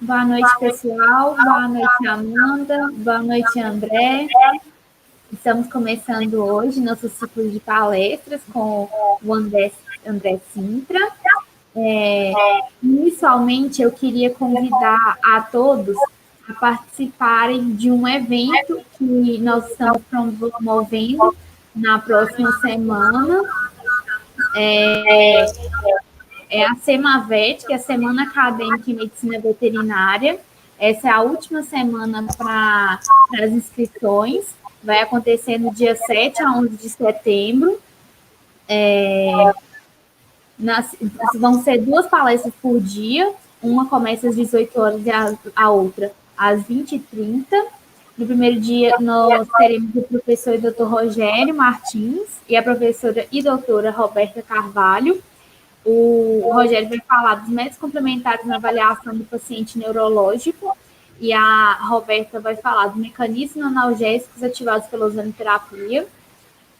Boa noite, pessoal. Boa noite, Amanda. Boa noite, André. Estamos começando hoje nosso ciclo de palestras com o André Sintra. Inicialmente, eu queria convidar a todos a participarem de um evento que nós estamos promovendo na próxima semana. É a SEMAVET, que é a Semana Acadêmica em Medicina Veterinária. Essa é a última semana para as inscrições. Vai acontecer no dia 7 a 11 de setembro. Vão ser 2 palestras por dia. Uma começa às 18 horas e a outra às 20h30. No primeiro dia, nós teremos o professor e doutor Rogério Martins e a professora e doutora Roberta Carvalho. O Rogério vai falar dos métodos complementares na avaliação do paciente neurológico e a Roberta vai falar dos mecanismos analgésicos ativados pela ozonoterapia.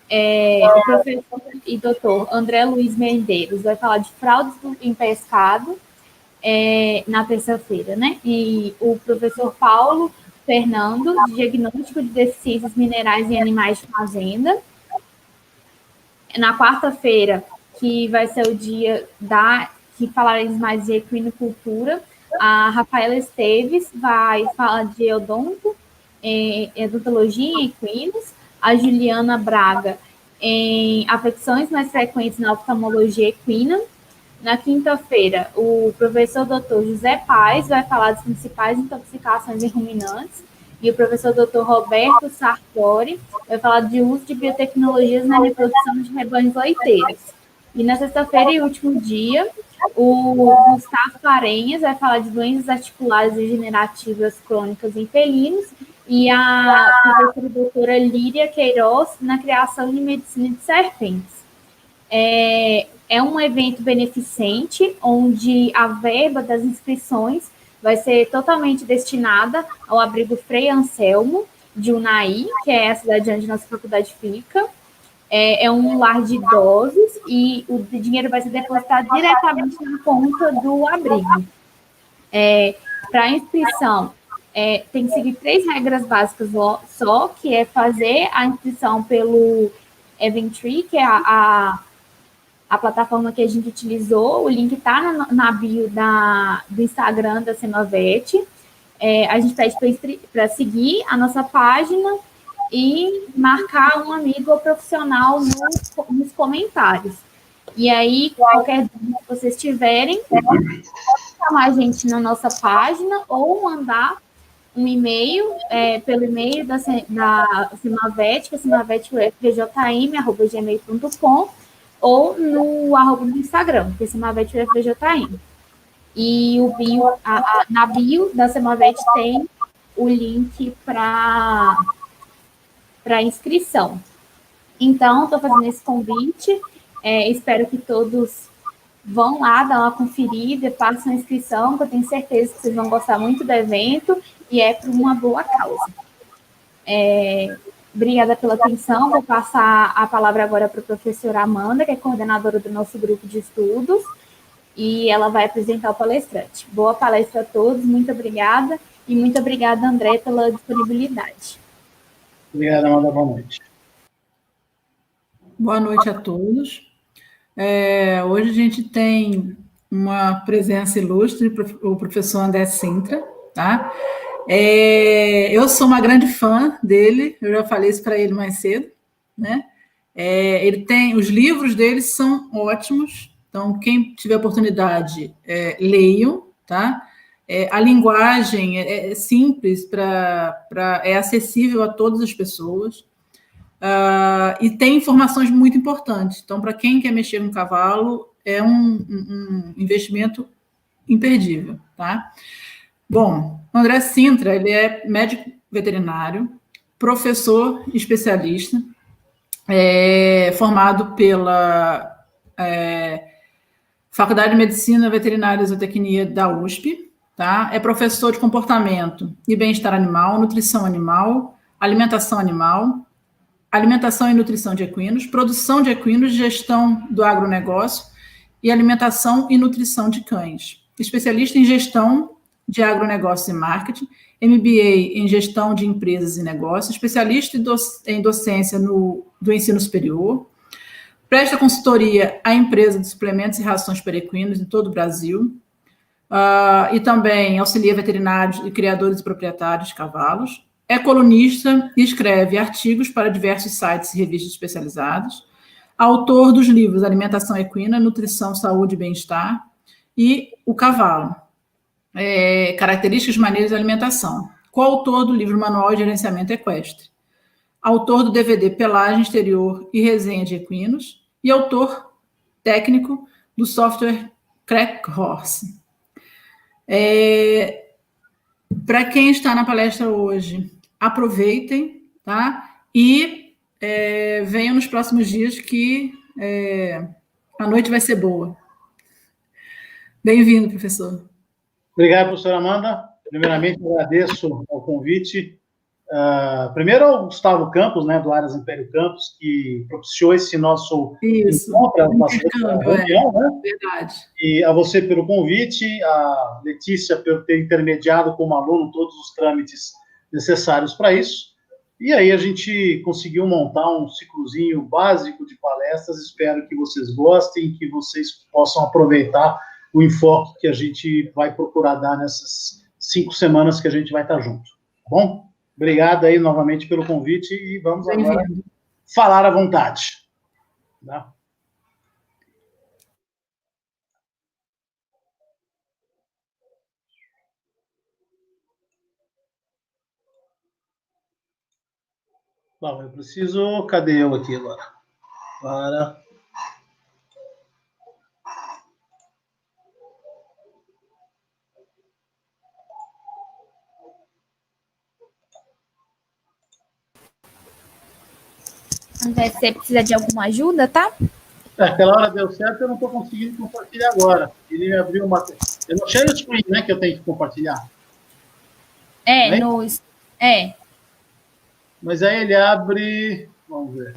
O professor e doutor André Luiz Medeiros vai falar de fraudes em pescado na terça-feira, né? E o professor Paulo Fernando, de diagnóstico de deficiências minerais em animais de fazenda. Na quarta-feira, que vai ser o dia que falaremos mais de equinocultura, a Rafaela Esteves vai falar de odontologia em equinos, a Juliana Braga em afecções mais frequentes na oftalmologia equina. Na quinta-feira, o professor Dr. José Paes vai falar das principais intoxicações em ruminantes, e o professor Dr. Roberto Sartori vai falar de uso de biotecnologias na reprodução de rebanhos leiteiros. E na sexta-feira e último dia, o Gustavo Parenhas vai falar de doenças articulares degenerativas crônicas em felinos, e a professora doutora Líria Queiroz na criação de medicina de serpentes. É um evento beneficente, onde a verba das inscrições vai ser totalmente destinada ao abrigo Frei Anselmo, de Unai, que é a cidade onde nossa faculdade fica. É um lar de idosos e o dinheiro vai ser depositado diretamente na conta do abrigo. Para inscrição, tem que seguir 3 regras básicas só, que é fazer a inscrição pelo Eventbrite, que é a plataforma que a gente utilizou. O link está na bio do Instagram da SEMAVET. A gente pede para seguir a nossa página e marcar um amigo ou profissional nos comentários. E aí, qualquer dúvida que vocês tiverem, pode chamar a gente na nossa página ou mandar um e-mail pelo e-mail da SEMAVET, que é semavetufvjm@gmail.com, ou no @ do Instagram, que é semavetufvjm. E na bio da SEMAVET tem o link para inscrição. Então, estou fazendo esse convite, espero que todos vão lá dar uma conferida, façam a inscrição, que eu tenho certeza que vocês vão gostar muito do evento, e é por uma boa causa. Obrigada pela atenção. Vou passar a palavra agora para a professora Amanda, que é coordenadora do nosso grupo de estudos, e ela vai apresentar o palestrante. Boa palestra a todos, muito obrigada, e muito obrigada, André, pela disponibilidade. Obrigado, Amanda, boa noite. Boa noite a todos. Hoje a gente tem uma presença ilustre, o professor André Sintra, tá? Eu sou uma grande fã dele, eu já falei isso para ele mais cedo, né? Os livros dele são ótimos, então quem tiver oportunidade, leiam, tá? A linguagem é simples, é acessível a todas as pessoas, e tem informações muito importantes. Então, para quem quer mexer no cavalo, é um investimento imperdível, tá? Bom, o André Sintra, ele é médico veterinário, professor especialista, formado pela Faculdade de Medicina Veterinária e Zootecnia da USP, tá? É professor de comportamento e bem-estar animal, nutrição animal, alimentação animal, alimentação e nutrição de equinos, produção de equinos, gestão do agronegócio e alimentação e nutrição de cães. Especialista em gestão de agronegócios e marketing, MBA em gestão de empresas e negócios, especialista em docência do ensino superior, presta consultoria à empresa de suplementos e rações para equinos em todo o Brasil, e também auxilia veterinários e criadores e proprietários de cavalos, é colunista e escreve artigos para diversos sites e revistas especializados, autor dos livros Alimentação Equina, Nutrição, Saúde e Bem-Estar e O Cavalo, Características, Maneiras de Alimentação, coautor do livro Manual de Gerenciamento Equestre, autor do DVD Pelagem Exterior e Resenha de Equinos e autor técnico do software Crack Horse. Para quem está na palestra hoje, aproveitem, tá? E venham nos próximos dias que a noite vai ser boa. Bem-vindo, professor. Obrigado, professora Amanda. Primeiramente, agradeço o convite. Primeiro ao Gustavo Campos, né, do Aras Império Campos, que propiciou esse nosso encontro, reunião, né? Verdade. E a você pelo convite, a Letícia por ter intermediado como aluno todos os trâmites necessários para isso. E aí a gente conseguiu montar um ciclozinho básico de palestras. Espero que vocês gostem, que vocês possam aproveitar o enfoque que a gente vai procurar dar nessas 5 semanas que a gente vai estar junto. Tá bom? Obrigado aí novamente pelo convite e vamos agora falar à vontade. Tá? Bom, eu preciso... Cadê eu aqui agora? Para... André, você precisa de alguma ajuda, tá? Aquela hora deu certo, eu não estou conseguindo compartilhar agora. Ele me abriu uma... Eu não share screen, né, que eu tenho que compartilhar. Mas aí ele abre... Vamos ver.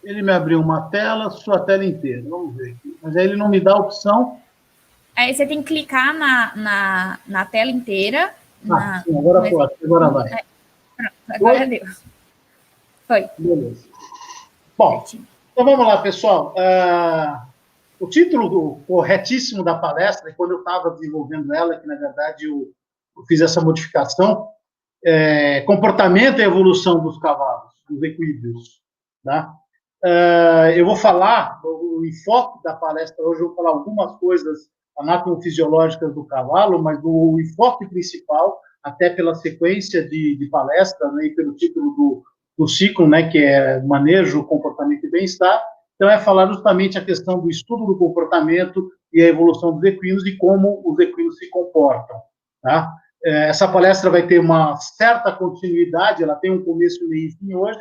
Ele me abriu uma tela, sua tela inteira. Vamos ver aqui. Mas aí ele não me dá a opção. Aí você tem que clicar na tela inteira. Sim, agora pode. Agora vai. Agora deu. Foi. Beleza. Bom, então vamos lá, pessoal. O título corretíssimo da palestra, quando eu estava desenvolvendo ela, que na verdade eu fiz essa modificação, comportamento e evolução dos cavalos, dos equídeos. Tá? Eu vou falar, o enfoque da palestra hoje, eu vou falar algumas coisas anatomofisiológicas do cavalo, mas o enfoque principal, até pela sequência de palestra, né, e pelo título do ciclo, né, que é Manejo, Comportamento e Bem-Estar, então é falar justamente a questão do estudo do comportamento e a evolução dos equinos e como os equinos se comportam. Tá? Essa palestra vai ter uma certa continuidade, ela tem um começo, meio e fim hoje,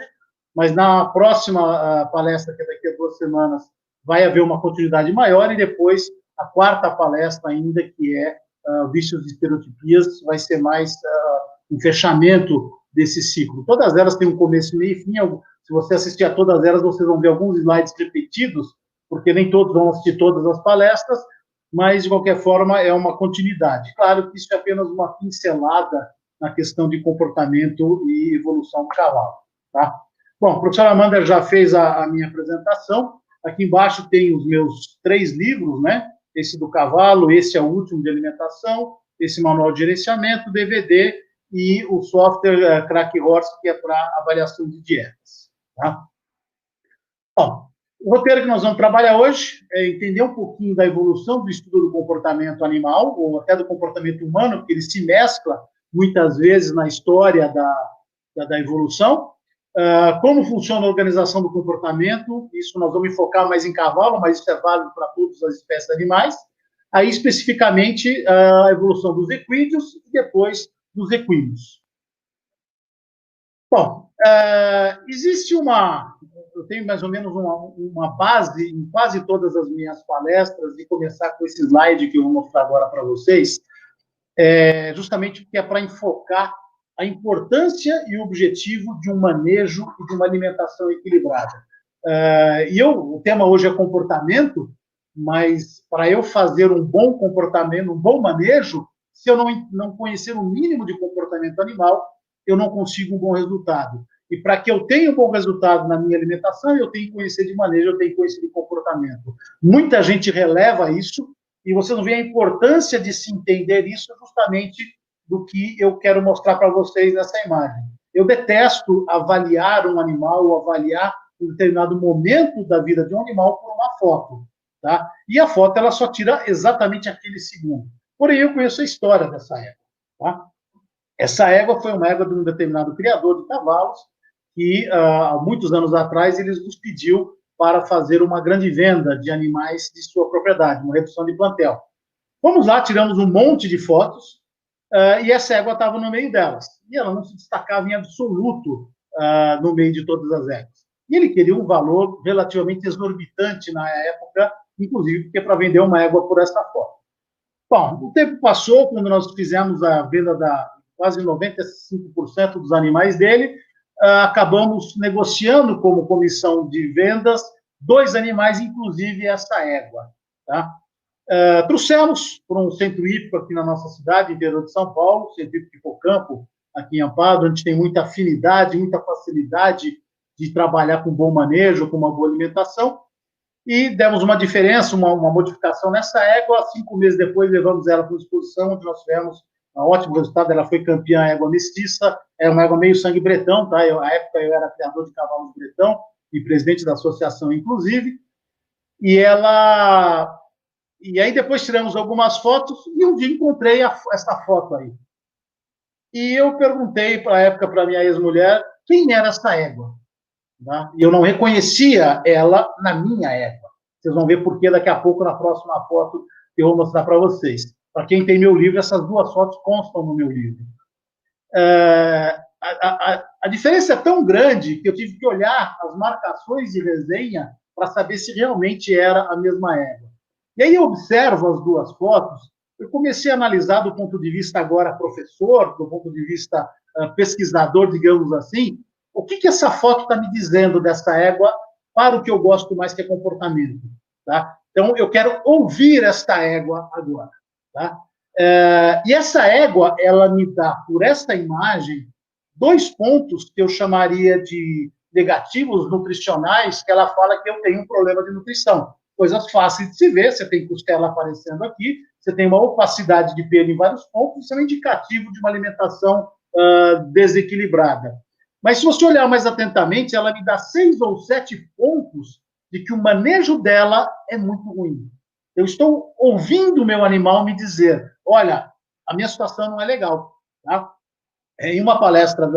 mas na próxima palestra, que é daqui a 2 semanas, vai haver uma continuidade maior, e depois a 4ª palestra ainda, que é Vícios e Estereotipias, vai ser mais um fechamento desse ciclo. Todas elas têm um começo, meio e fim. Se você assistir a todas elas, vocês vão ver alguns slides repetidos, porque nem todos vão assistir todas as palestras, mas, de qualquer forma, é uma continuidade. Claro que isso é apenas uma pincelada na questão de comportamento e evolução do cavalo. Tá? Bom, a professora Amanda já fez a minha apresentação. Aqui embaixo tem os meus 3 livros, né? Esse do cavalo, esse é o último de alimentação, esse manual de gerenciamento, DVD e o software Crack Horse, que é para avaliação de dietas. Tá? Bom, o roteiro que nós vamos trabalhar hoje é entender um pouquinho da evolução do estudo do comportamento animal, ou até do comportamento humano, porque ele se mescla muitas vezes na história da evolução. Como funciona a organização do comportamento, isso nós vamos focar mais em cavalo, mas isso é válido para todas as espécies animais. Aí, especificamente, a evolução dos equídeos e depois dos equinos. Bom, existe eu tenho mais ou menos uma base em quase todas as minhas palestras, e começar com esse slide que eu vou mostrar agora para vocês, justamente porque é para enfocar a importância e o objetivo de um manejo e de uma alimentação equilibrada. O tema hoje é comportamento, mas para eu fazer um bom comportamento, um bom manejo, se eu não conhecer o mínimo de comportamento animal, eu não consigo um bom resultado. E para que eu tenha um bom resultado na minha alimentação, eu tenho que conhecer de manejo, eu tenho que conhecer de comportamento. Muita gente releva isso, e você não vê a importância de se entender isso justamente do que eu quero mostrar para vocês nessa imagem. Eu detesto avaliar um animal ou avaliar um determinado momento da vida de um animal por uma foto, tá? E a foto, ela só tira exatamente aquele segundo. Porém, eu conheço a história dessa égua, tá? Essa égua foi uma égua de um determinado criador de cavalos que, há muitos anos atrás, ele nos pediu para fazer uma grande venda de animais de sua propriedade, uma redução de plantel. Fomos lá, tiramos um monte de fotos, e essa égua estava no meio delas. E ela não se destacava em absoluto no meio de todas as éguas. E ele queria um valor relativamente exorbitante na época, inclusive porque para vender uma égua por essa foto. Bom, o tempo passou, quando nós fizemos a venda da quase 95% dos animais dele, acabamos negociando como comissão de vendas 2 animais, inclusive essa égua. Tá? Trouxemos para um centro hípico aqui na nossa cidade, interior de São Paulo, centro hípico Hipocampo, aqui em Amparo, onde tem muita afinidade, muita facilidade de trabalhar com bom manejo, com uma boa alimentação, e demos uma diferença, uma modificação nessa égua. 5 meses depois, levamos ela para a exposição, onde nós tivemos um ótimo resultado. Ela foi campeã égua mestiça, é uma égua meio sangue bretão, tá? Na época eu era criador de cavalos bretão e presidente da associação, inclusive, e aí depois tiramos algumas fotos, e um dia encontrei essa foto aí. E eu perguntei, para a época, para minha ex-mulher, quem era essa égua? Tá? E eu não reconhecia ela na minha égua. Vocês vão ver por que daqui a pouco, na próxima foto, que eu vou mostrar para vocês. Para quem tem meu livro, essas 2 fotos constam no meu livro. A diferença é tão grande que eu tive que olhar as marcações de resenha para saber se realmente era a mesma égua. E aí eu observo as 2 fotos, eu comecei a analisar do ponto de vista agora professor, do ponto de vista pesquisador, digamos assim, o que essa foto está me dizendo dessa égua para o que eu gosto mais, que é comportamento. Tá? Então, eu quero ouvir esta égua agora. Tá? E essa égua, ela me dá, por esta imagem, 2 pontos que eu chamaria de negativos nutricionais, que ela fala que eu tenho um problema de nutrição. Coisas fáceis de se ver, você tem costela aparecendo aqui, você tem uma opacidade de pelo em vários pontos, isso é um indicativo de uma alimentação desequilibrada. Mas se você olhar mais atentamente, ela me dá 6 ou 7 pontos de que o manejo dela é muito ruim. Eu estou ouvindo o meu animal me dizer, olha, a minha situação não é legal. Tá? Em uma palestra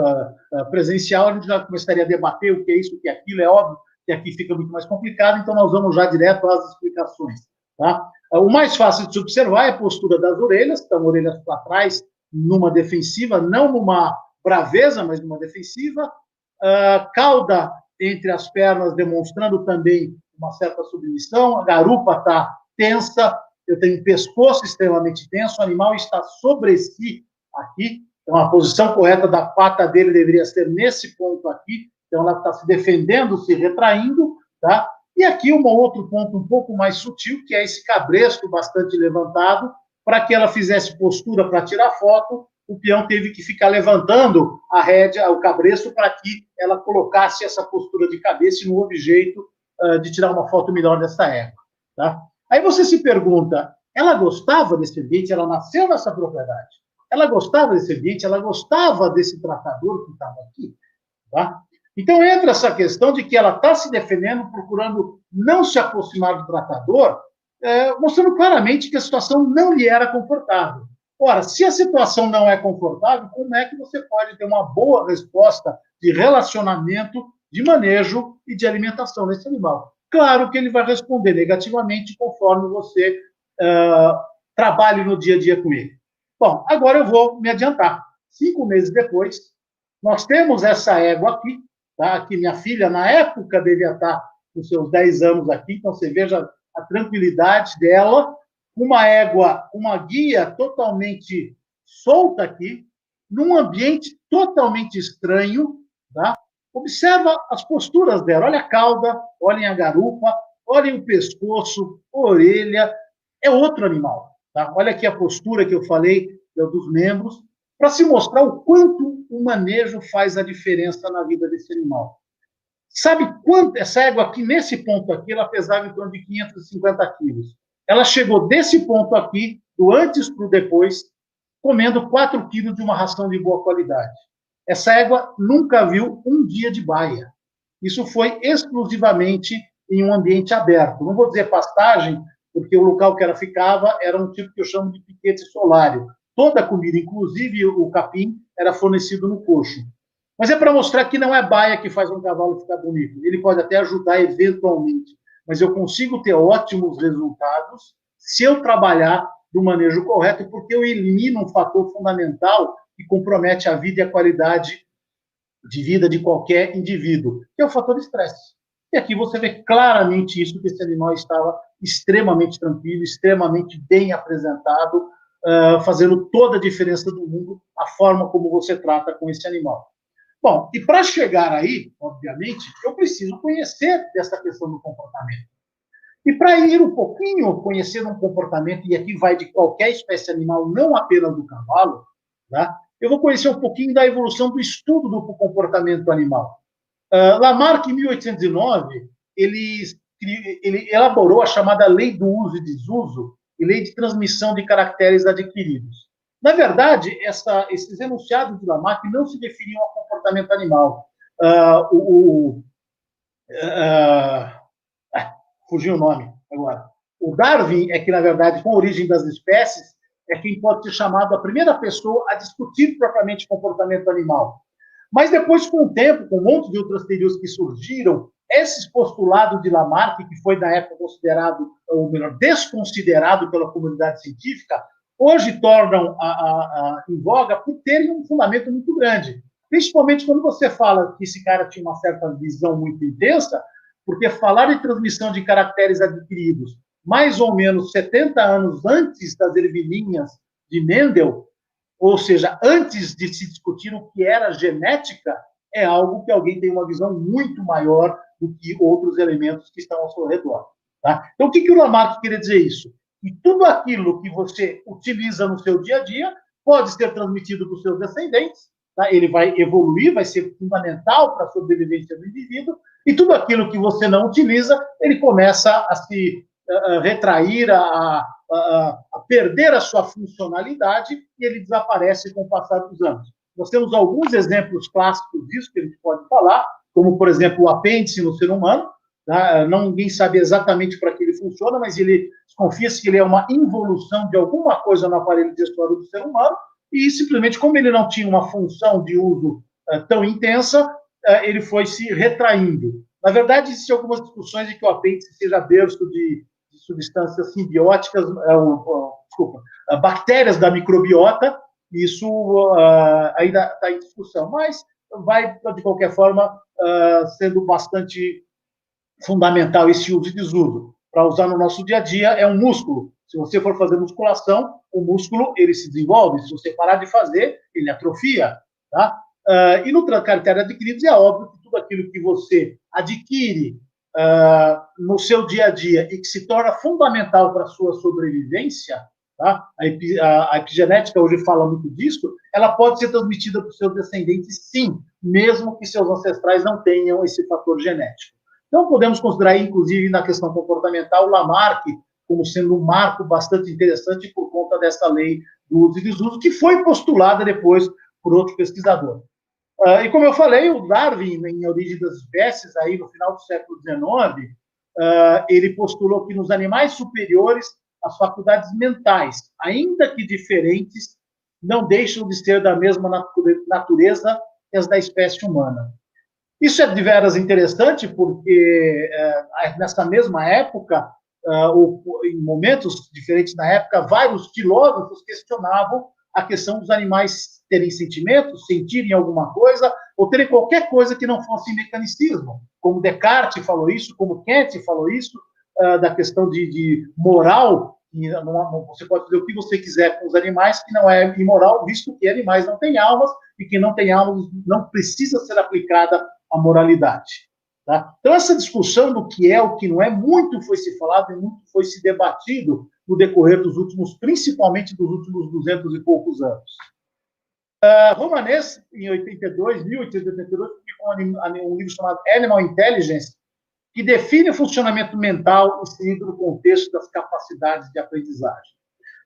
presencial, a gente já começaria a debater o que é isso, o que é aquilo, é óbvio que aqui fica muito mais complicado, então nós vamos já direto às explicações. Tá? O mais fácil de se observar é a postura das orelhas, estão orelhas para trás, numa defensiva, não numa braveza, mas numa defensiva, cauda entre as pernas, demonstrando também uma certa submissão, a garupa está tensa, eu tenho um pescoço extremamente tenso, o animal está sobre si aqui, então a posição correta da pata dele deveria ser nesse ponto aqui, então ela está se defendendo, se retraindo, tá? E aqui um outro ponto um pouco mais sutil, que é esse cabresto bastante levantado, para que ela fizesse postura para tirar foto, o peão teve que ficar levantando a rédea, o cabresto, para que ela colocasse essa postura de cabeça no objeto de tirar uma foto melhor dessa égua. Tá? Aí você se pergunta, ela gostava desse ambiente? Ela nasceu nessa propriedade? Ela gostava desse ambiente? Ela gostava desse tratador que estava aqui? Tá? Então entra essa questão de que ela está se defendendo, procurando não se aproximar do tratador, mostrando claramente que a situação não lhe era confortável. Ora, se a situação não é confortável, como é que você pode ter uma boa resposta de relacionamento, de manejo e de alimentação nesse animal? Claro que ele vai responder negativamente conforme você trabalhe no dia a dia com ele. Bom, agora eu vou me adiantar. 5 meses depois, nós temos essa égua aqui, tá? Aqui minha filha, na época, devia estar com seus 10 anos aqui, então você veja a tranquilidade dela, uma égua, uma guia totalmente solta aqui, num ambiente totalmente estranho, tá? Observa as posturas dela, olha a cauda, olhem a garupa, olhem o pescoço, a orelha, é outro animal, tá? Olha aqui a postura que eu falei dos membros, para se mostrar o quanto o manejo faz a diferença na vida desse animal. Sabe quanto essa égua aqui, nesse ponto aqui, ela pesava em torno de 550 quilos. Ela chegou desse ponto aqui, do antes para o depois, comendo 4 quilos de uma ração de boa qualidade. Essa égua nunca viu um dia de baia. Isso foi exclusivamente em um ambiente aberto. Não vou dizer pastagem, porque o local que ela ficava era um tipo que eu chamo de piquete solário. Toda a comida, inclusive o capim, era fornecido no coxo. Mas é para mostrar que não é baia que faz um cavalo ficar bonito. Ele pode até ajudar eventualmente, mas eu consigo ter ótimos resultados se eu trabalhar do manejo correto, porque eu elimino um fator fundamental que compromete a vida e a qualidade de vida de qualquer indivíduo, que é o fator estresse. E aqui você vê claramente isso, que esse animal estava extremamente tranquilo, extremamente bem apresentado, fazendo toda a diferença do mundo a forma como você trata com esse animal. Bom, e para chegar aí, obviamente, eu preciso conhecer dessa questão do comportamento. E para ir um pouquinho conhecendo um comportamento, e aqui vai de qualquer espécie animal, não apenas do cavalo, tá? Eu vou conhecer um pouquinho da evolução do estudo do comportamento animal. Lamarck, em 1809, ele elaborou a chamada Lei do Uso e Desuso e Lei de Transmissão de Caracteres Adquiridos. Na verdade, esses enunciados de Lamarck não se referiam ao comportamento animal. Fugiu o nome agora. O Darwin é que, na verdade, com a origem das espécies, é quem pode ser chamado a primeira pessoa a discutir propriamente o comportamento animal. Mas depois, com o tempo, com um monte de outras teorias que surgiram, esses postulados de Lamarck, que foi na época considerado, ou melhor, desconsiderado pela comunidade científica, hoje tornam em voga por terem um fundamento muito grande. Principalmente quando você fala que esse cara tinha uma certa visão muito intensa, porque falar em transmissão de caracteres adquiridos mais ou menos 70 anos antes das ervilhinhas de Mendel, ou seja, antes de se discutir o que era genética, é algo que alguém tem uma visão muito maior do que outros elementos que estão ao seu redor. Tá? Então, o que o Lamarck queria dizer isso? Que tudo aquilo que você utiliza no seu dia a dia pode ser transmitido para os seus descendentes, tá? Ele vai evoluir, vai ser fundamental para a sobrevivência do indivíduo, e tudo aquilo que você não utiliza, ele começa a se retrair, a perder a sua funcionalidade, e ele desaparece com o passar dos anos. Nós temos alguns exemplos clássicos disso que a gente pode falar, como, por exemplo, o apêndice no ser humano. Tá? Ninguém sabe exatamente para que ele funciona, mas ele desconfia-se que ele é uma involução de alguma coisa no aparelho digestório do ser humano, e simplesmente, como ele não tinha uma função de uso tão intensa, ele foi se retraindo. Na verdade, existem algumas discussões de que o apêndice seja berço de substâncias simbióticas, bactérias da microbiota. Isso ainda está em discussão, mas vai, de qualquer forma, sendo bastante fundamental esse uso e desuso. Para usar no nosso dia a dia, é um músculo. Se você for fazer musculação, o músculo ele se desenvolve. Se você parar de fazer, ele atrofia. Tá? E no caracteres adquiridos, é óbvio que tudo aquilo que você adquire no seu dia a dia e que se torna fundamental para a sua sobrevivência, tá? A epigenética hoje fala muito disso, ela pode ser transmitida para os seus descendentes, sim, mesmo que seus ancestrais não tenham esse fator genético. Então, podemos considerar, inclusive, na questão comportamental, o Lamarck como sendo um marco bastante interessante por conta dessa lei do uso e desuso, que foi postulada depois por outro pesquisador. E como eu falei, o Darwin, em A Origem das Espécies, aí no final do século XIX, ele postulou que nos animais superiores, as faculdades mentais, ainda que diferentes, não deixam de ser da mesma natureza que as da espécie humana. Isso é de veras interessante, porque nessa mesma época, em momentos diferentes na época, vários filósofos questionavam a questão dos animais terem sentimentos, sentirem alguma coisa, ou terem qualquer coisa que não fosse mecanicismo. Como Descartes falou isso, como Kant falou isso, da questão de moral, e você pode fazer o que você quiser com os animais, que não é imoral, visto que animais não têm almas, e que não tem almas não precisa ser aplicada a moralidade. Tá? Então, essa discussão do que é, o que não é, muito foi se falado e muito foi se debatido no decorrer dos últimos, principalmente dos últimos 200 e poucos anos. Romanes, em 1882, publicou um livro chamado Animal Intelligence, que define o funcionamento mental inserido no contexto das capacidades de aprendizagem.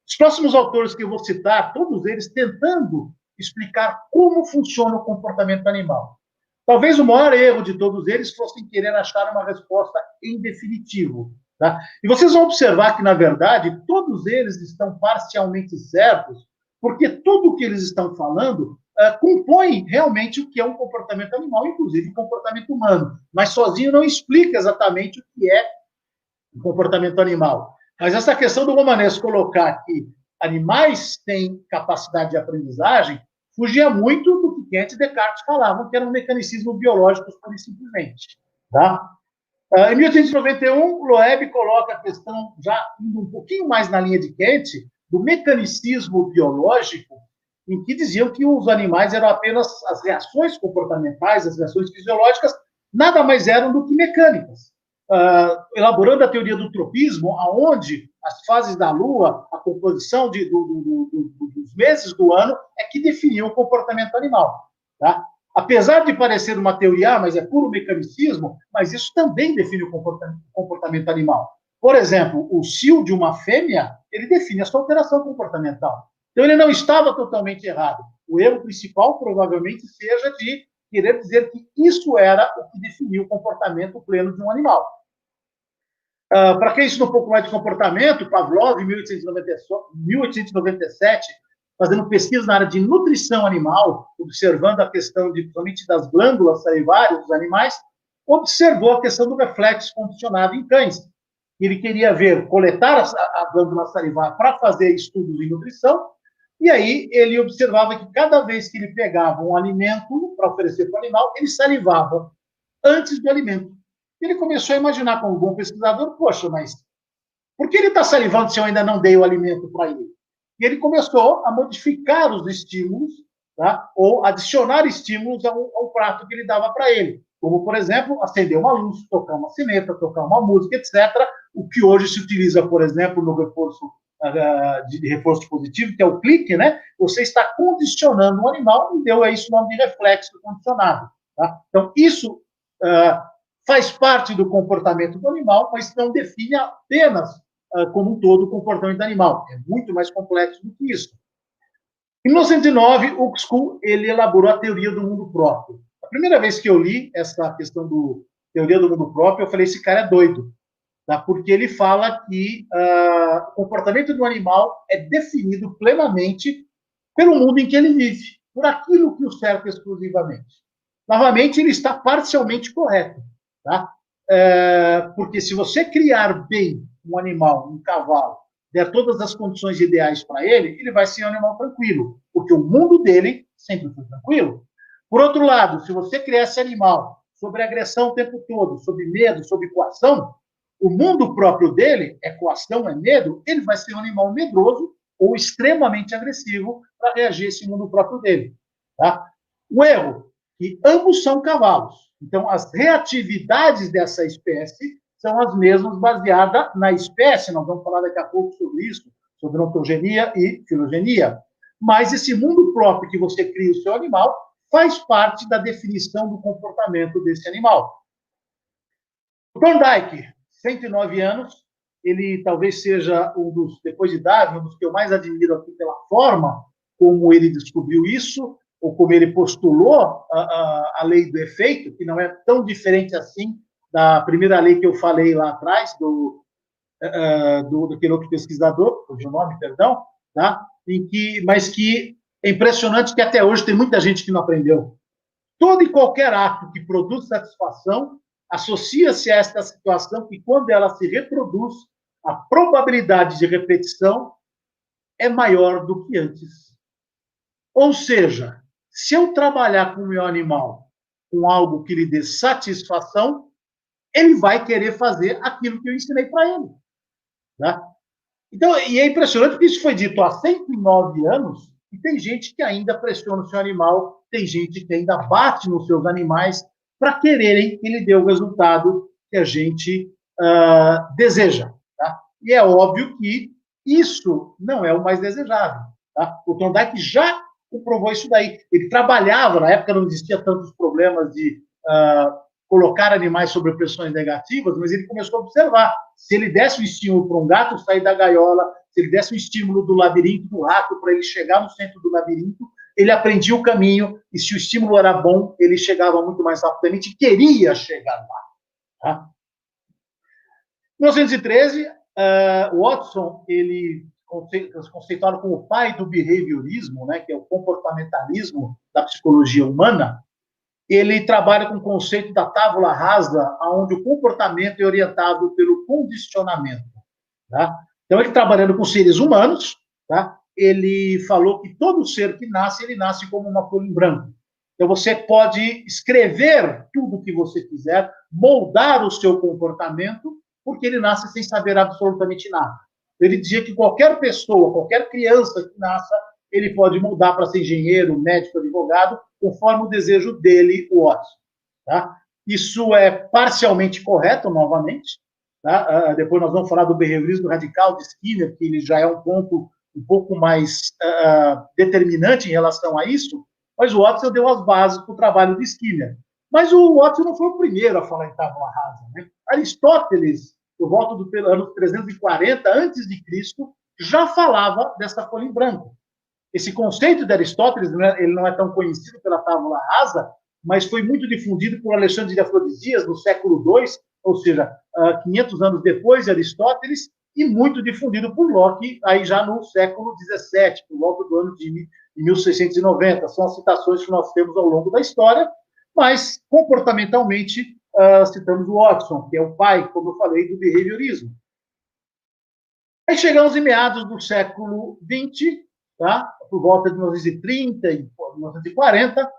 Os próximos autores que eu vou citar, todos eles tentando explicar como funciona o comportamento animal. Talvez o maior erro de todos eles fosse querer achar uma resposta em definitivo. Tá? E vocês vão observar que, na verdade, todos eles estão parcialmente certos, porque tudo o que eles estão falando compõe realmente o que é um comportamento animal, inclusive o comportamento humano, mas sozinho não explica exatamente o que é um comportamento animal. Mas essa questão do Romanes colocar que animais têm capacidade de aprendizagem fugia muito do que antes Descartes falavam, que era um mecanismo biológico, pura e simplesmente. Tá? Em 1891, Loeb coloca a questão, já indo um pouquinho mais na linha de Kant, do mecanicismo biológico, em que diziam que os animais eram apenas as reações comportamentais, as reações fisiológicas, nada mais eram do que mecânicas. Elaborando a teoria do tropismo, aonde as fases da Lua, a composição dos meses do ano, é que definiam o comportamento animal. Tá? Apesar de parecer uma teoria, mas é puro mecanicismo, mas isso também define o comportamento animal. Por exemplo, o cio de uma fêmea, ele define a sua alteração comportamental. Então, ele não estava totalmente errado. O erro principal, provavelmente, seja de querer dizer que isso era o que definia o comportamento pleno de um animal. Para quem estuda um pouco mais de comportamento, Pavlov, em 1897, fazendo pesquisa na área de nutrição animal, observando a questão principalmente das glândulas salivares dos animais, observou a questão do reflexo condicionado em cães. Ele queria coletar a glândula salivar para fazer estudos em nutrição, e aí ele observava que cada vez que ele pegava um alimento para oferecer para o animal, ele salivava antes do alimento. Ele começou a imaginar, como bom pesquisador, poxa, mas por que ele está salivando se eu ainda não dei o alimento para ele? E ele começou a modificar os estímulos, tá? Ou adicionar estímulos ao prato que ele dava para ele. Como, por exemplo, acender uma luz, tocar uma sineta, tocar uma música, etc. O que hoje se utiliza, por exemplo, no reforço de reforço positivo, que é o clique, né? Você está condicionando um animal e deu a isso o nome de reflexo condicionado. Tá? Então, isso faz parte do comportamento do animal, mas não define apenas como um todo o comportamento animal. É muito mais complexo do que isso. Em 1909, o Uxku, ele elaborou a teoria do mundo próprio. A primeira vez que eu li essa questão do teoria do mundo próprio, eu falei, esse cara é doido. Tá? Porque ele fala que o comportamento do animal é definido plenamente pelo mundo em que ele vive, por aquilo que o cerca exclusivamente. Novamente, ele está parcialmente correto. Tá? Porque se você criar bem um animal, um cavalo, der todas as condições ideais para ele, ele vai ser um animal tranquilo, porque o mundo dele sempre foi tranquilo. Por outro lado, se você criar esse animal sobre agressão o tempo todo, sobre medo, sobre coação, o mundo próprio dele é coação, é medo, ele vai ser um animal medroso ou extremamente agressivo para reagir a esse mundo próprio dele. Tá? O erro, que ambos são cavalos. Então, as reatividades dessa espécie são as mesmas baseadas na espécie. Nós vamos falar daqui a pouco sobre isso, sobre ontogenia e filogenia. Mas esse mundo próprio que você cria o seu animal faz parte da definição do comportamento desse animal. O Thorndike, 109 anos, ele talvez seja depois de Darwin, um dos que eu mais admiro aqui pela forma como ele descobriu isso, ou como ele postulou a lei do efeito, que não é tão diferente assim da primeira lei que eu falei lá atrás, daquele outro pesquisador, o nome, perdão, tá? Mas que é impressionante que até hoje tem muita gente que não aprendeu. Todo e qualquer ato que produz satisfação associa-se a esta situação que, quando ela se reproduz, a probabilidade de repetição é maior do que antes. Ou seja, se eu trabalhar com o meu animal com algo que lhe dê satisfação, ele vai querer fazer aquilo que eu ensinei para ele. Tá? Então, e é impressionante porque isso foi dito há 109 anos e tem gente que ainda pressiona o seu animal, tem gente que ainda bate nos seus animais para quererem que ele dê o resultado que a gente deseja. Tá? E é óbvio que isso não é o mais desejável. Tá? O Thorndike já comprovou isso daí. Ele trabalhava, na época não existia tantos problemas de colocar animais sob pressões negativas, mas ele começou a observar. Se ele desse um estímulo para um gato sair da gaiola, se ele desse um estímulo do labirinto do rato para ele chegar no centro do labirinto, ele aprendia o caminho, e se o estímulo era bom, ele chegava muito mais rapidamente e queria chegar lá. Tá? Em 1913, Watson, ele conceituado como o pai do behaviorismo, né, que é o comportamentalismo da psicologia humana, ele trabalha com o conceito da tábula rasa, onde o comportamento é orientado pelo condicionamento. Tá? Então, ele trabalhando com seres humanos, tá? Ele falou que todo ser que nasce, ele nasce como uma folha em branco. Então, você pode escrever tudo o que você quiser, moldar o seu comportamento, porque ele nasce sem saber absolutamente nada. Ele dizia que qualquer pessoa, qualquer criança que nasça, ele pode mudar para ser engenheiro, médico, advogado, conforme o desejo dele, o Watson. Tá? Isso é parcialmente correto, novamente. Tá? Depois nós vamos falar do behaviorismo radical de Skinner, que ele já é um ponto um pouco mais determinante em relação a isso, mas o Watson deu as bases para o trabalho de Skinner. Mas o Watson não foi o primeiro a falar em tábula rasa. Né? Aristóteles, por volta do ano 340 a.C., já falava dessa folha em branco. Esse conceito de Aristóteles, ele não é tão conhecido pela tábula rasa, mas foi muito difundido por Alexandre de Afrodisias no século II, ou seja, 500 anos depois de Aristóteles, e muito difundido por Locke, aí já no século XVII, por volta do ano de 1690. São as citações que nós temos ao longo da história, mas, comportamentalmente, citamos o Watson, que é o pai, como eu falei, do behaviorismo. Aí chegamos em meados do século XX, tá? Por volta de 1930 e 1940,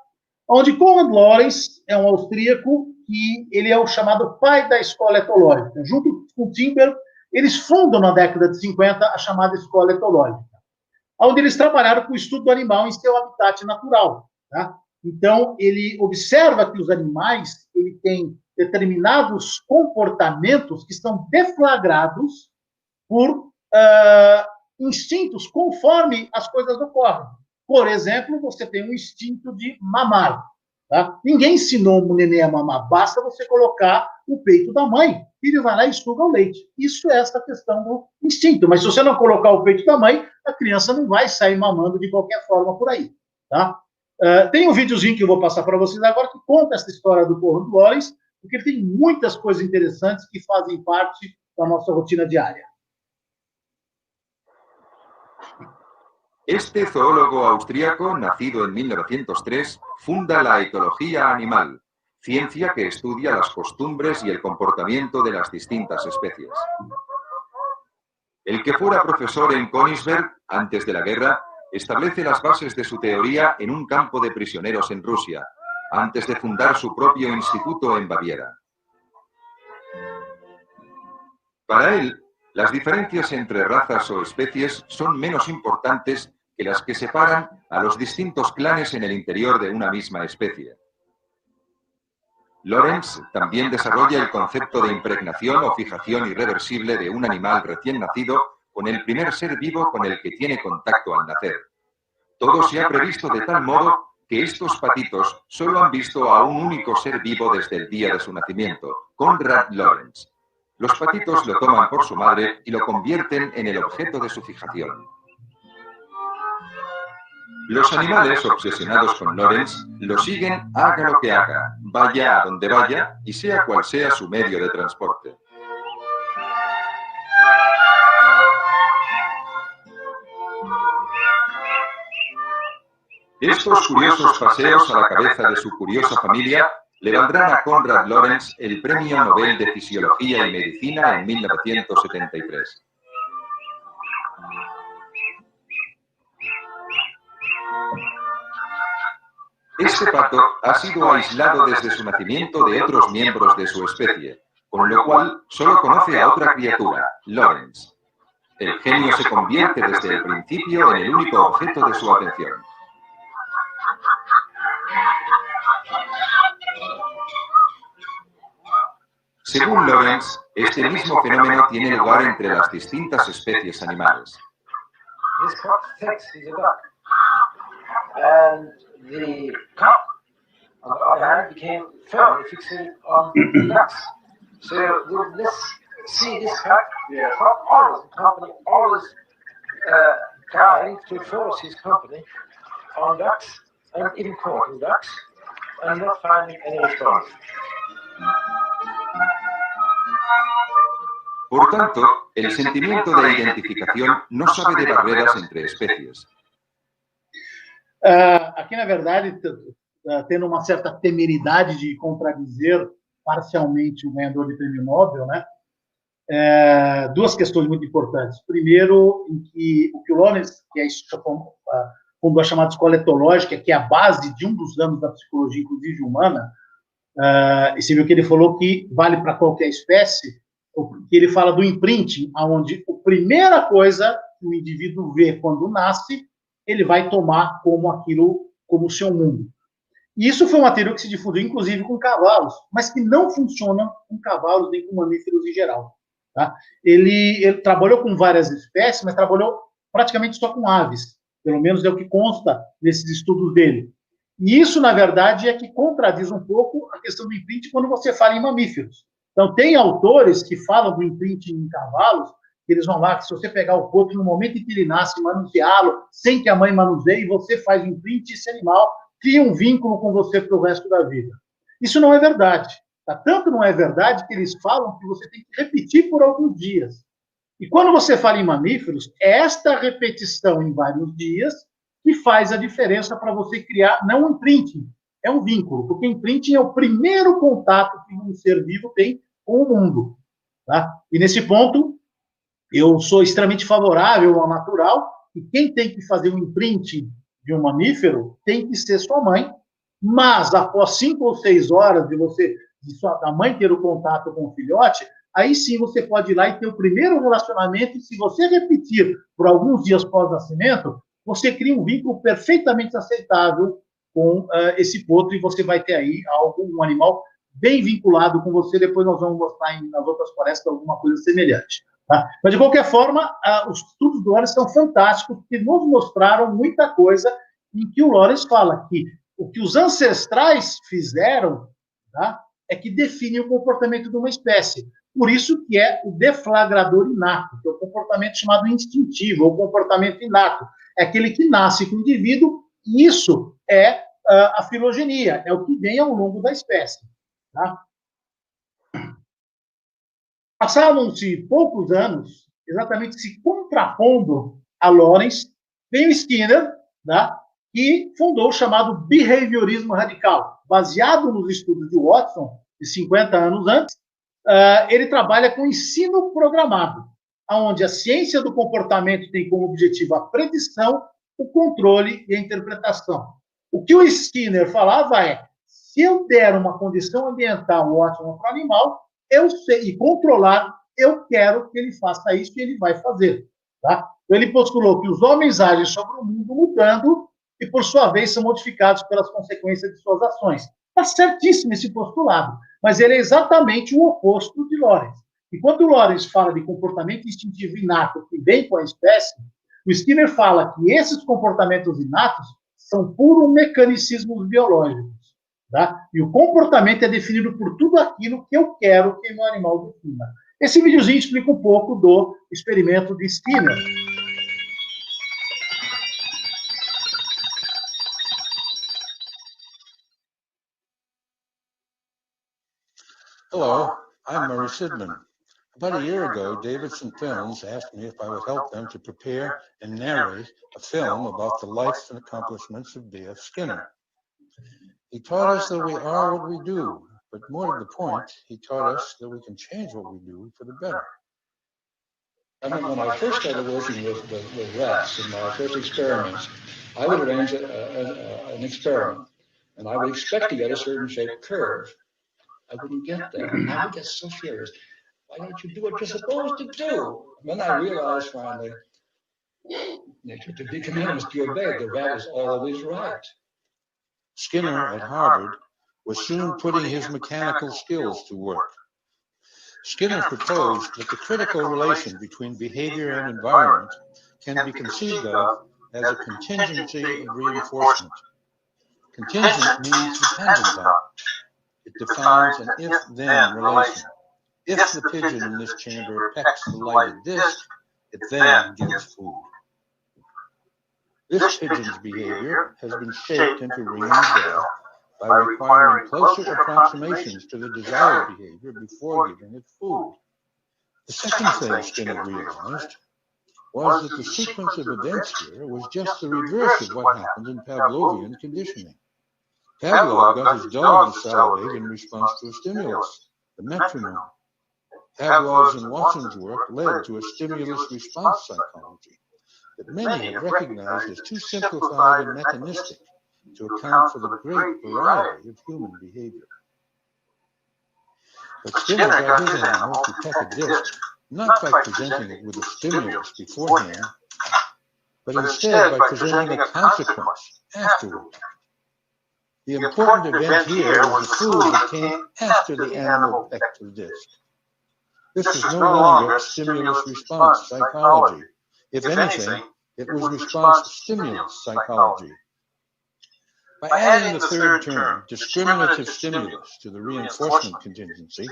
onde Konrad Lorenz é um austríaco que ele é o chamado pai da escola etológica. Junto com Timber, eles fundam na década de 50 a chamada escola etológica, onde eles trabalharam com o estudo do animal em seu habitat natural. Tá? Então, ele observa que os animais ele têm determinados comportamentos que são deflagrados por instintos conforme as coisas ocorrem. Por exemplo, você tem um instinto de mamar. Tá? Ninguém ensinou o neném a mamar, basta você colocar o peito da mãe e ele vai lá e suga o leite. Isso é essa questão do instinto. Mas se você não colocar o peito da mãe, a criança não vai sair mamando de qualquer forma por aí. Tá? Tem um videozinho que eu vou passar para vocês agora que conta essa história do Konrad Lorenz, porque ele tem muitas coisas interessantes que fazem parte da nossa rotina diária. Este zoólogo austríaco, nacido en 1903, funda la etología animal, ciencia que estudia las costumbres y el comportamiento de las distintas especies. El que fuera profesor en Königsberg antes de la guerra, establece las bases de su teoría en un campo de prisioneros en Rusia, antes de fundar su propio instituto en Baviera. Para él, las diferencias entre razas o especies son menos importantes que las que separan a los distintos clanes en el interior de una misma especie. Lorenz también desarrolla el concepto de impregnación o fijación irreversible de un animal recién nacido con el primer ser vivo con el que tiene contacto al nacer. Todo se ha previsto de tal modo que estos patitos solo han visto a un único ser vivo desde el día de su nacimiento, Konrad Lorenz. Los patitos lo toman por su madre y lo convierten en el objeto de su fijación. Los animales obsesionados con Lorenz lo siguen haga lo que haga, vaya a donde vaya y sea cual sea su medio de transporte. Estos curiosos paseos a la cabeza de su curiosa familia le valdrán a Konrad Lorenz el Premio Nobel de Fisiología y Medicina en 1973. Este pato ha sido aislado desde su nacimiento de otros miembros de su especie, con lo cual solo conoce a otra criatura, Lorenz. El genio se convierte desde el principio en el único objeto de su atención. Según Lorenz, este mismo fenómeno tiene lugar entre las distintas especies animales. This cock thinks he's a duck. And the cock, on the other hand, became firmly fixated on the ducks. So this cock, the cock always company, always trying to force his company on ducks and even courting ducks and not finding any response. Por tanto, el sentimiento de identificación no sabe de barreras entre especies. Aqui, na verdade, tendo uma certa temeridade de contradizer parcialmente o ganhador de prêmio Nobel, né? Duas questões muito importantes. Primeiro, em que o que o Lorenz, que é fundou a chamada escola etológica, que é a base de um dos ramos da psicologia, inclusive humana, e você viu que ele falou que vale para qualquer espécie, que ele fala do imprinting, onde a primeira coisa que o indivíduo vê quando nasce, ele vai tomar como aquilo, como o seu mundo. E isso foi uma teoria que se difundiu, inclusive, com cavalos, mas que não funciona com cavalos nem com mamíferos em geral. Tá? Ele trabalhou com várias espécies, mas trabalhou praticamente só com aves, pelo menos é o que consta nesses estudos dele. E isso, na verdade, é que contradiz um pouco a questão do imprinting quando você fala em mamíferos. Então, tem autores que falam do imprinting em cavalos, que eles vão lá, que se você pegar o potro no momento em que ele nasce, manuseá-lo, sem que a mãe manuseie, você faz o imprinting, esse animal cria um vínculo com você para o resto da vida. Isso não é verdade. Tá? Tanto não é verdade que eles falam que você tem que repetir por alguns dias. E quando você fala em mamíferos, é esta repetição em vários dias que faz a diferença para você criar, não um imprinting, é um vínculo, porque imprinting é o primeiro contato que um ser vivo tem com o mundo. Tá? E nesse ponto, eu sou extremamente favorável ao natural, e quem tem que fazer um imprinting de um mamífero tem que ser sua mãe, mas após 5 ou 6 horas da mãe ter o contato com o filhote, aí sim você pode ir lá e ter o primeiro relacionamento, e se você repetir por alguns dias pós-nascimento, você cria um vínculo perfeitamente aceitável com esse potro, e você vai ter aí um animal bem vinculado com você. Depois nós vamos mostrar nas outras palestras alguma coisa semelhante. Tá? Mas, de qualquer forma, os estudos do Lorenz são fantásticos, porque nos mostraram muita coisa em que o Lorenz fala que o que os ancestrais fizeram, tá, é que define o comportamento de uma espécie. Por isso que é o deflagrador inato, que é o comportamento chamado instintivo, ou comportamento inato. É aquele que nasce com o indivíduo, e isso é a filogenia, é o que vem ao longo da espécie. Tá? Passavam-se poucos anos, exatamente se contrapondo a Lorenz, veio Skinner, tá, que fundou o chamado behaviorismo radical. Baseado nos estudos de Watson, de 50 anos antes, ele trabalha com ensino programado, onde a ciência do comportamento tem como objetivo a predição, o controle e a interpretação. O que o Skinner falava é, se eu der uma condição ambiental ótima para o animal, eu sei, e controlar, eu quero que ele faça isso, e ele vai fazer. Tá? Então, ele postulou que os homens agem sobre o mundo mudando, e, por sua vez, são modificados pelas consequências de suas ações. Está certíssimo esse postulado, mas ele é exatamente o oposto de Lorenz. E quando o Lorenz fala de comportamento instintivo inato que vem com a espécie, o Skinner fala que esses comportamentos inatos são puros mecanicismos biológicos. Tá? E o comportamento é definido por tudo aquilo que eu quero que meu animal defina. Esse videozinho explica um pouco do experimento de Skinner. Hello, I'm Murray Sidman. About a year ago, Davidson Films asked me if I would help them to prepare and narrate a film about the life and accomplishments of B.F. Skinner. He taught us that we are what we do, but more to the point, he taught us that we can change what we do for the better. I mean, when I first started working with rats in my first experiments, I would arrange an experiment, and I would expect to get a certain shaped curve. I wouldn't get that. And I would get so furious. Why don't you do what you're supposed to do? And then I realized finally, nature to be commanded must be obeyed. The rat is always right. Skinner at Harvard was soon putting his mechanical skills to work. Skinner proposed that the critical relation between behavior and environment can be conceived of as a contingency of reinforcement. Contingent means dependent on. It defines an if-then relation. If the pigeon in this chamber pecks the lighted disc, it then gets food. This pigeon's behavior has been shaped into ringing the bell by requiring closer approximations to the desired behavior before giving it food. The second thing Skinner realized was that the sequence of events here was just the reverse of what happened in Pavlovian conditioning. Pavlov got his dog to salivate in response to a stimulus, the metronome. Pavlov's and Watson's work led to a stimulus-response psychology that many have recognized as too simplified and mechanistic to account for the great variety of human behavior. But Skinner got his animals to peck a disc not by presenting it with a stimulus beforehand, but instead by presenting a consequence afterward. The important event here was the food that came after the animal pecked the disc. This was no longer stimulus-response psychology. If anything, it was response-stimulus psychology. By adding the third term, discriminative stimulus, to the reinforcement contingency,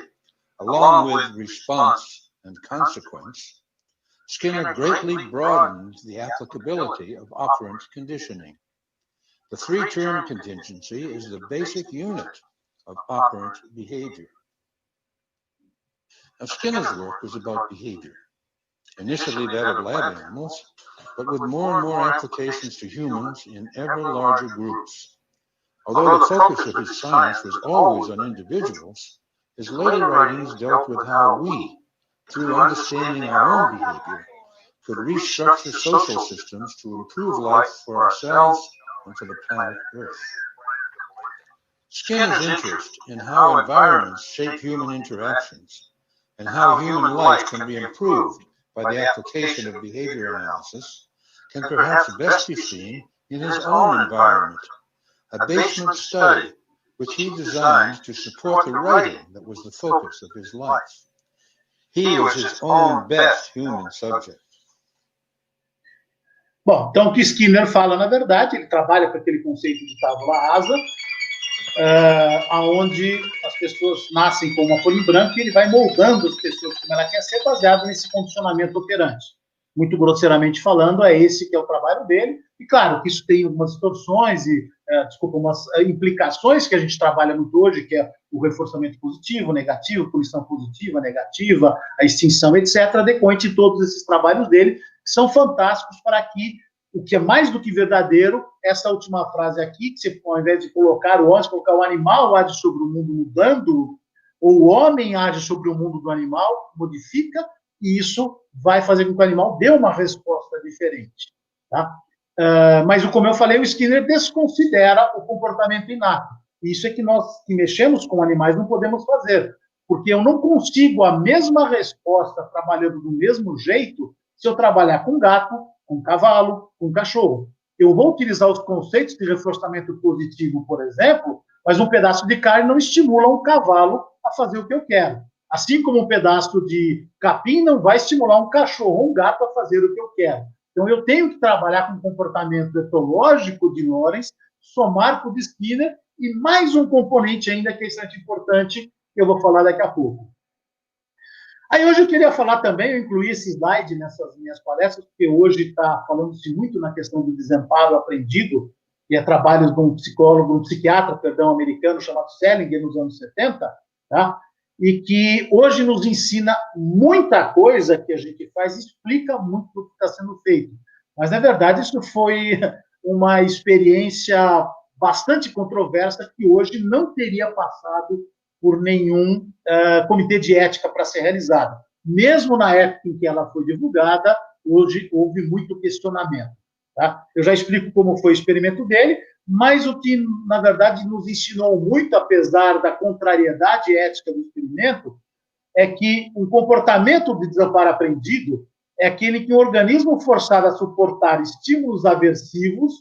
along with response and consequence, Skinner greatly broadened the applicability of operant conditioning. The three-term contingency is the basic unit of operant behavior. Now, Skinner's work was about behavior, initially that of lab animals, but with more and more applications to humans in ever larger groups. Although the focus of his science was always on individuals, his later writings dealt with how we, through understanding our own behavior, could restructure social systems to improve life for ourselves and for the planet Earth. Skinner's interest in how environments shape human interactions and how human life can be improved by the application of behavior analysis can perhaps best be seen in his own environment, a basement study which he designed to support the writing that was the focus of his life. He was his own best human subject. Bom, então o que Skinner fala, na verdade, ele trabalha com aquele conceito de tábula rasa, onde as pessoas nascem com uma folha em branco e ele vai moldando as pessoas como ela quer ser, baseado nesse condicionamento operante. Muito grosseiramente falando, é esse que é o trabalho dele. E claro que isso tem algumas distorções e, umas implicações que a gente trabalha muito hoje, que é o reforçamento positivo, negativo, punição positiva, negativa, a extinção, etc., decorrente de todos esses trabalhos dele, que são fantásticos para que o que é mais do que verdadeiro, essa última frase aqui, que você, ao invés de colocar o homem, colocar o animal age sobre o mundo mudando, ou o homem age sobre o mundo do animal, modifica, e isso vai fazer com que o animal dê uma resposta diferente. Tá? Mas, como eu falei, o Skinner desconsidera o comportamento inato. Isso é que nós, que mexemos com animais, não podemos fazer, porque eu não consigo a mesma resposta trabalhando do mesmo jeito se eu trabalhar com gato, com cavalo, com cachorro. Eu vou utilizar os conceitos de reforçamento positivo, por exemplo, mas um pedaço de carne não estimula um cavalo a fazer o que eu quero. Assim como um pedaço de capim não vai estimular um cachorro ou um gato a fazer o que eu quero. Então, eu tenho que trabalhar com o comportamento etológico de Lorenz, somar com o de Skinner, e mais um componente ainda que é bastante importante, que eu vou falar daqui a pouco. Aí, hoje eu queria falar também, eu incluí esse slide nessas minhas palestras, porque hoje está falando-se muito na questão do desamparo aprendido, que é trabalhos de um psicólogo, um psiquiatra, americano, chamado Selinger, nos anos 70, tá? E que hoje nos ensina muita coisa que a gente faz, explica muito do que está sendo feito. Mas, na verdade, isso foi uma experiência bastante controversa que hoje não teria passado por nenhum comitê de ética para ser realizada. Mesmo na época em que ela foi divulgada, hoje houve muito questionamento. Tá? Eu já explico como foi o experimento dele, mas o que, na verdade, nos ensinou muito, apesar da contrariedade ética do experimento, é que um comportamento de desamparo aprendido é aquele que o organismo forçado a suportar estímulos aversivos,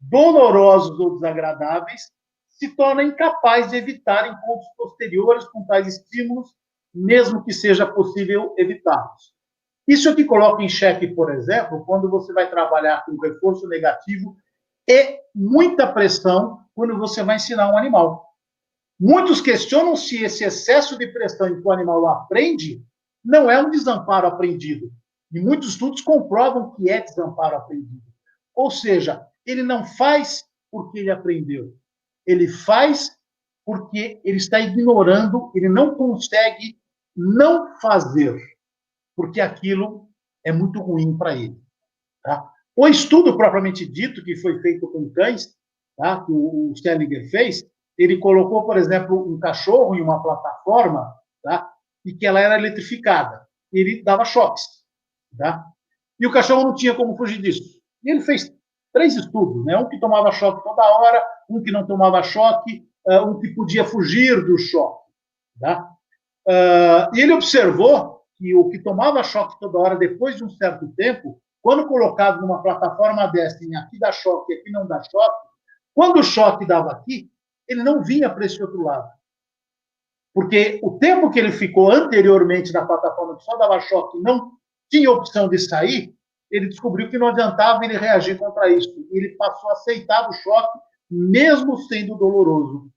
dolorosos ou desagradáveis, se torna incapaz de evitar encontros posteriores com tais estímulos mesmo que seja possível evitá-los. Isso é que coloca em xeque, por exemplo, quando você vai trabalhar com reforço negativo e muita pressão quando você vai ensinar um animal. Muitos questionam se esse excesso de pressão em que o animal aprende não é um desamparo aprendido. E muitos estudos comprovam que é desamparo aprendido. Ou seja, ele não faz porque ele aprendeu. Ele faz porque ele está ignorando, ele não consegue não fazer, porque aquilo é muito ruim para ele. Tá? O estudo propriamente dito, que foi feito com cães, tá? Que o Selinger fez, ele colocou, por exemplo, um cachorro em uma plataforma, tá? E que ela era eletrificada. E ele dava choques. Tá? E o cachorro não tinha como fugir disso. E ele fez 3 estudos, né? Um que tomava choque toda hora, um que não tomava choque, um que podia fugir do choque. Tá? E ele observou que o que tomava choque toda hora, depois de um certo tempo, quando colocado numa plataforma dessa, em aqui dá choque, aqui não dá choque, quando o choque dava aqui, ele não vinha para esse outro lado. Porque o tempo que ele ficou anteriormente na plataforma que só dava choque e não tinha opção de sair, ele descobriu que não adiantava ele reagir contra isso. Ele passou a aceitar o choque, mesmo sendo doloroso.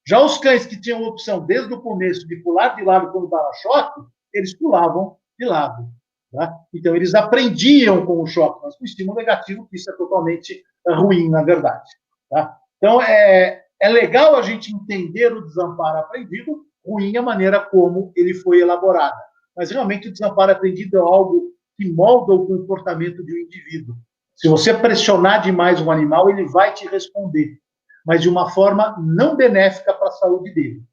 Já os cães que tinham a opção desde o começo de pular de lado quando dava choque, eles pulavam de lado. Tá? Então, eles aprendiam com o choque, mas com o estímulo negativo, que isso é totalmente ruim, na verdade. Tá? Então, é legal a gente entender o desamparo aprendido, ruim a maneira como ele foi elaborado. Mas, realmente, o desamparo aprendido é algo que molda o comportamento de um indivíduo. Se você pressionar demais um animal, ele vai te responder, mas de uma forma não benéfica para a saúde dele.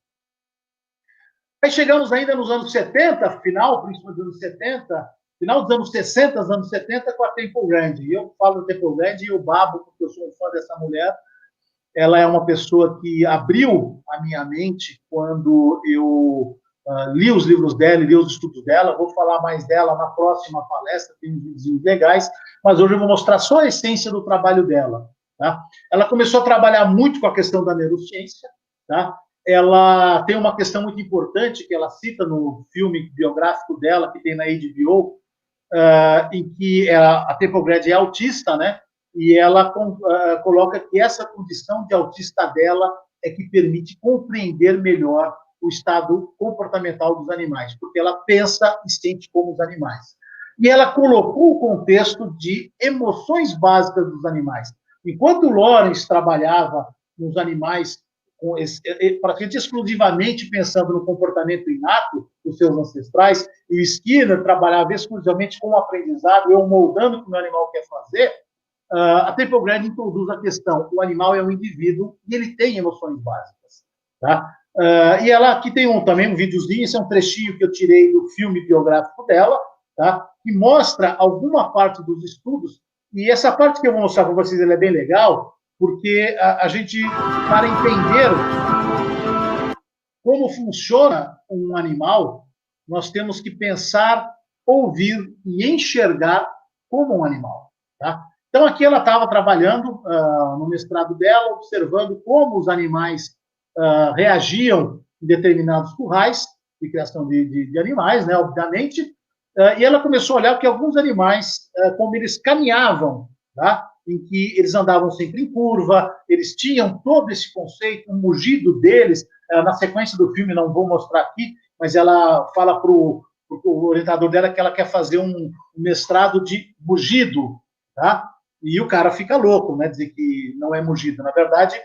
Aí chegamos ainda nos anos 70, final, principalmente dos anos 70, final dos anos 60, anos 70, com a Temple Grandin. E eu falo da Temple Grandin e eu babo, porque eu sou um fã dessa mulher. Ela é uma pessoa que abriu a minha mente quando eu li os livros dela e li os estudos dela. Vou falar mais dela na próxima palestra, tem uns vídeos legais, mas hoje eu vou mostrar só a essência do trabalho dela. Tá? Ela começou a trabalhar muito com a questão da neurociência. Tá? Ela tem uma questão muito importante que ela cita no filme biográfico dela, que tem na HBO, em que a Temple Grandin é autista, né? E ela coloca que essa condição de autista dela é que permite compreender melhor o estado comportamental dos animais, porque ela pensa e sente como os animais. E ela colocou o contexto de emoções básicas dos animais. Enquanto Lawrence trabalhava nos animais, praticamente exclusivamente pensando no comportamento inato dos seus ancestrais, e o Skinner trabalhava exclusivamente com o aprendizado, eu moldando o que o animal quer fazer, a Temple Grandin introduz a questão: o animal é um indivíduo e ele tem emoções básicas. Tá? E ela aqui tem também um videozinho, esse é um trechinho que eu tirei do filme biográfico dela, tá? Que mostra alguma parte dos estudos, e essa parte que eu vou mostrar para vocês ela é bem legal, porque a gente, para entender como funciona um animal, nós temos que pensar, ouvir e enxergar como um animal. Tá? Então, aqui ela estava trabalhando no mestrado dela, observando como os animais reagiam em determinados currais de criação de animais, né, obviamente, e ela começou a olhar que alguns animais, como eles caminhavam, tá? Em que eles andavam sempre em curva, eles tinham todo esse conceito, o mugido deles, na sequência do filme, não vou mostrar aqui, mas ela fala para o orientador dela que ela quer fazer um mestrado de mugido, tá? E o cara fica louco, né, dizer que não é mugido. Na verdade,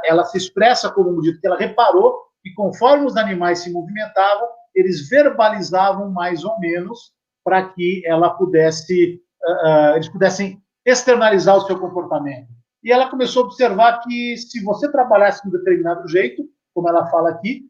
ela se expressa como mugido, porque ela reparou que conforme os animais se movimentavam, eles verbalizavam mais ou menos para que eles pudessem externalizar o seu comportamento. E ela começou a observar que se você trabalhasse de um determinado jeito, como ela fala aqui,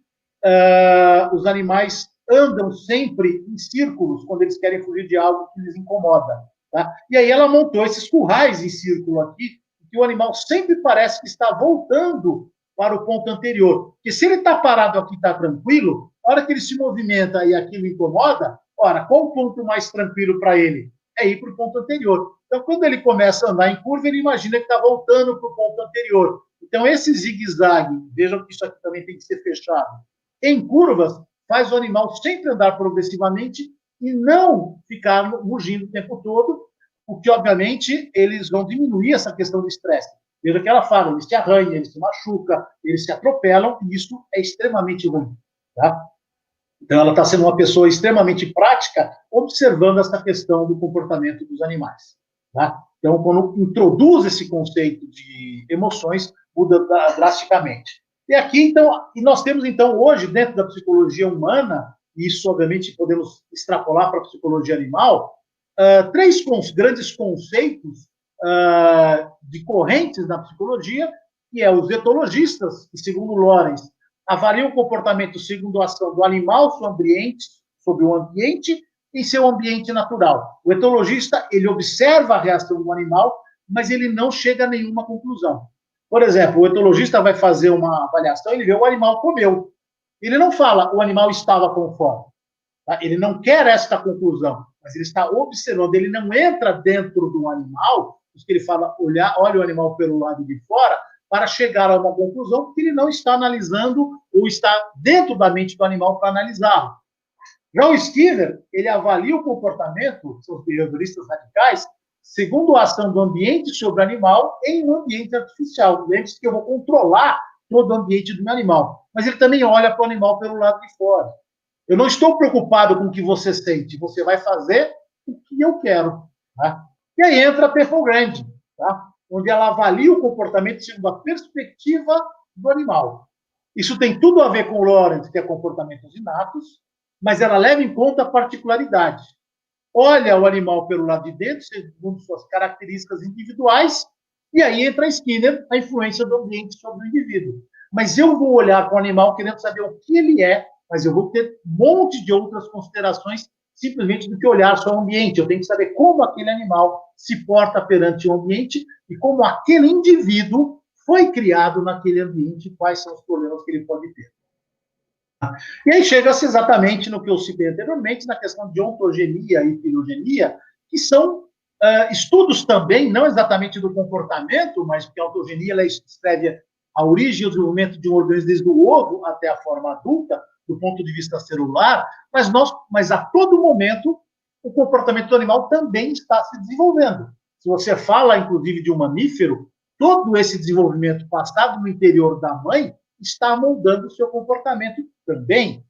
os animais andam sempre em círculos quando eles querem fugir de algo que lhes incomoda. Tá? E aí ela montou esses currais em círculo aqui, que o animal sempre parece que está voltando para o ponto anterior. Porque se ele está parado aqui, está tranquilo, a hora que ele se movimenta e aquilo incomoda, ora, qual o ponto mais tranquilo para ele? É ir para o ponto anterior. Então, quando ele começa a andar em curva, ele imagina que está voltando para o ponto anterior. Então, esse zigue-zague, vejam que isso aqui também tem que ser fechado, em curvas, faz o animal sempre andar progressivamente e não ficar mugindo o tempo todo, porque, obviamente, eles vão diminuir essa questão do estresse. Veja que ela fala, eles se arranham, eles se machucam, eles se atropelam, e isso é extremamente ruim. Tá? Então, ela está sendo uma pessoa extremamente prática, observando essa questão do comportamento dos animais. Tá? Então, quando introduz esse conceito de emoções, muda drasticamente. E aqui, então, e nós temos, então, hoje, dentro da psicologia humana, e isso, obviamente, podemos extrapolar para a psicologia animal, três grandes conceitos de correntes na psicologia, que é os etologistas, que, segundo Lorenz, avaliam o comportamento segundo a ação do animal sobre o ambiente em seu ambiente natural. O etologista, ele observa a reação do animal, mas ele não chega a nenhuma conclusão. Por exemplo, o etologista vai fazer uma avaliação, ele vê o animal comeu. Ele não fala, o animal estava com fome. Tá? Ele não quer esta conclusão, mas ele está observando, ele não entra dentro do animal, porque ele fala, olha o animal pelo lado de fora, para chegar a uma conclusão, porque ele não está analisando ou está dentro da mente do animal para analisá-lo. Já o Skinner, ele avalia o comportamento, são os behavioristas radicais, segundo a ação do ambiente sobre o animal em um ambiente artificial. Lembre-se que eu vou controlar todo o ambiente do meu animal, mas ele também olha para o animal pelo lado de fora. Eu não estou preocupado com o que você sente, você vai fazer o que eu quero. Tá? E aí entra a Temple Grandin, tá? Onde ela avalia o comportamento segundo a perspectiva do animal. Isso tem tudo a ver com o Lorenz, que é comportamentos inatos, mas ela leva em conta a particularidade. Olha o animal pelo lado de dentro, segundo suas características individuais, e aí entra Skinner, a influência do ambiente sobre o indivíduo. Mas eu vou olhar para o animal querendo saber o que ele é, mas eu vou ter um monte de outras considerações simplesmente do que olhar só o ambiente. Eu tenho que saber como aquele animal se porta perante o ambiente e como aquele indivíduo foi criado naquele ambiente e quais são os problemas que ele pode ter. E aí chega-se exatamente no que eu citei anteriormente, na questão de ontogenia e filogenia, que são estudos também, não exatamente do comportamento, mas porque a ontogenia ela escreve a origem e o desenvolvimento de um organismo desde o ovo até a forma adulta, do ponto de vista celular, mas a todo momento o comportamento do animal também está se desenvolvendo. Se você fala, inclusive, de um mamífero, todo esse desenvolvimento passado no interior da mãe está moldando o seu comportamento também.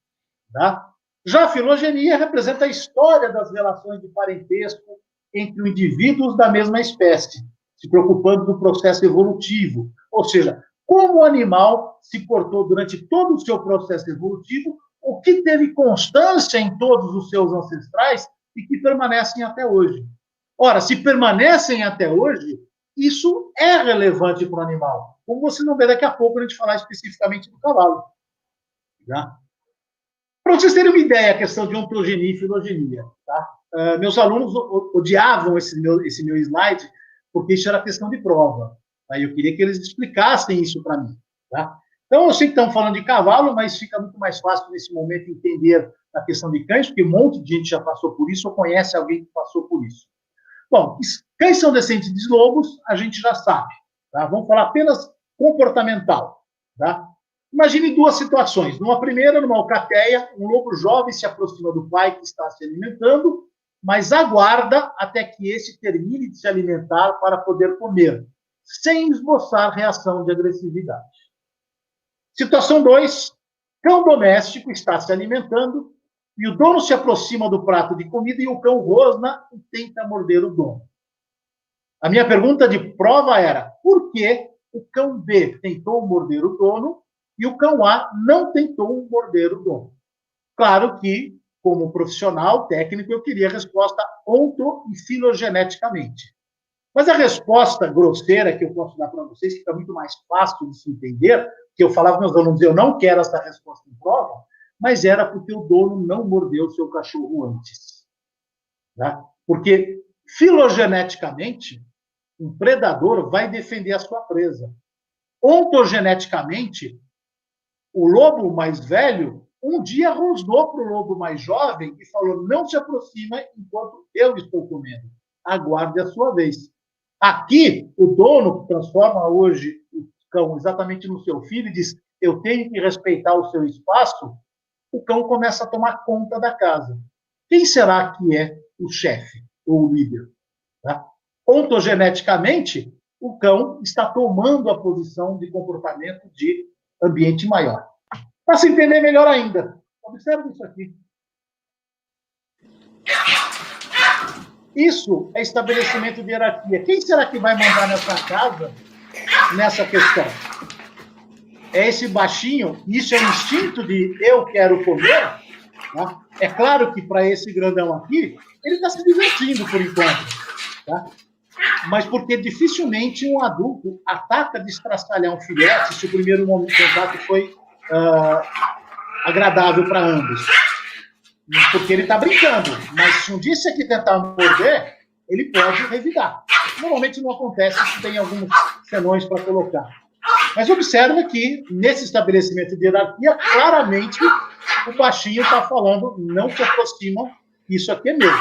Tá? Já a filogenia representa a história das relações de parentesco entre indivíduos da mesma espécie, se preocupando do processo evolutivo. Ou seja, como o animal se portou durante todo o seu processo evolutivo, o que teve constância em todos os seus ancestrais e que permanecem até hoje. Ora, se permanecem até hoje, isso é relevante para o animal. Como você não vê daqui a pouco a gente falar especificamente do cavalo. Tá? Para vocês terem uma ideia, a questão de ontogenia e filogenia. Tá? Meus alunos odiavam esse meu slide, porque isso era questão de prova. Tá? Eu queria que eles explicassem isso para mim. Tá? Então, eu sei que estamos falando de cavalo, mas fica muito mais fácil nesse momento entender a questão de cães, porque um monte de gente já passou por isso ou conhece alguém que passou por isso. Bom, cães são descendentes de lobos, a gente já sabe. Tá? Vamos falar apenas comportamental. Tá? Imagine duas situações. Numa primeira, numa alcateia, um lobo jovem se aproxima do pai que está se alimentando, mas aguarda até que esse termine de se alimentar para poder comer, sem esboçar reação de agressividade. Situação 2. Cão doméstico está se alimentando e o dono se aproxima do prato de comida e o cão rosna e tenta morder o dono. A minha pergunta de prova era, por que o cão B tentou morder o dono e o cão A não tentou morder o dono? Claro que, como profissional técnico, eu queria a resposta onto- e filogeneticamente. Mas a resposta grosseira que eu posso dar para vocês, que fica muito mais fácil de se entender, que eu falava para meus alunos, eu não quero essa resposta em prova, mas era porque o dono não mordeu o seu cachorro antes. Tá? Porque, filogeneticamente, um predador vai defender a sua presa. Ontogeneticamente, o lobo mais velho, um dia rosnou para o lobo mais jovem e falou, não se aproxima enquanto eu estou comendo. Aguarde a sua vez. Aqui, o dono que transforma hoje o cão exatamente no seu filho e diz, eu tenho que respeitar o seu espaço, o cão começa a tomar conta da casa. Quem será que é o chefe ou o líder? Tá? Ontogeneticamente, o cão está tomando a posição de comportamento de ambiente maior. Para se entender melhor ainda, observe isso aqui. Isso é estabelecimento de hierarquia. Quem será que vai mandar nessa casa, nessa questão? É esse baixinho? Isso é um instinto de eu quero comer? Tá? É claro que para esse grandão aqui, ele está se divertindo por enquanto. Tá? Mas porque dificilmente um adulto ataca de estraçalhar um filhote se o primeiro momento de contato foi agradável para ambos. Porque ele está brincando. Mas se um dia esse aqui tentar morder, ele pode revidar. Normalmente não acontece se tem alguns senões para colocar. Mas observa que, nesse estabelecimento de hierarquia, claramente o baixinho está falando, não se aproxima, isso aqui é meu.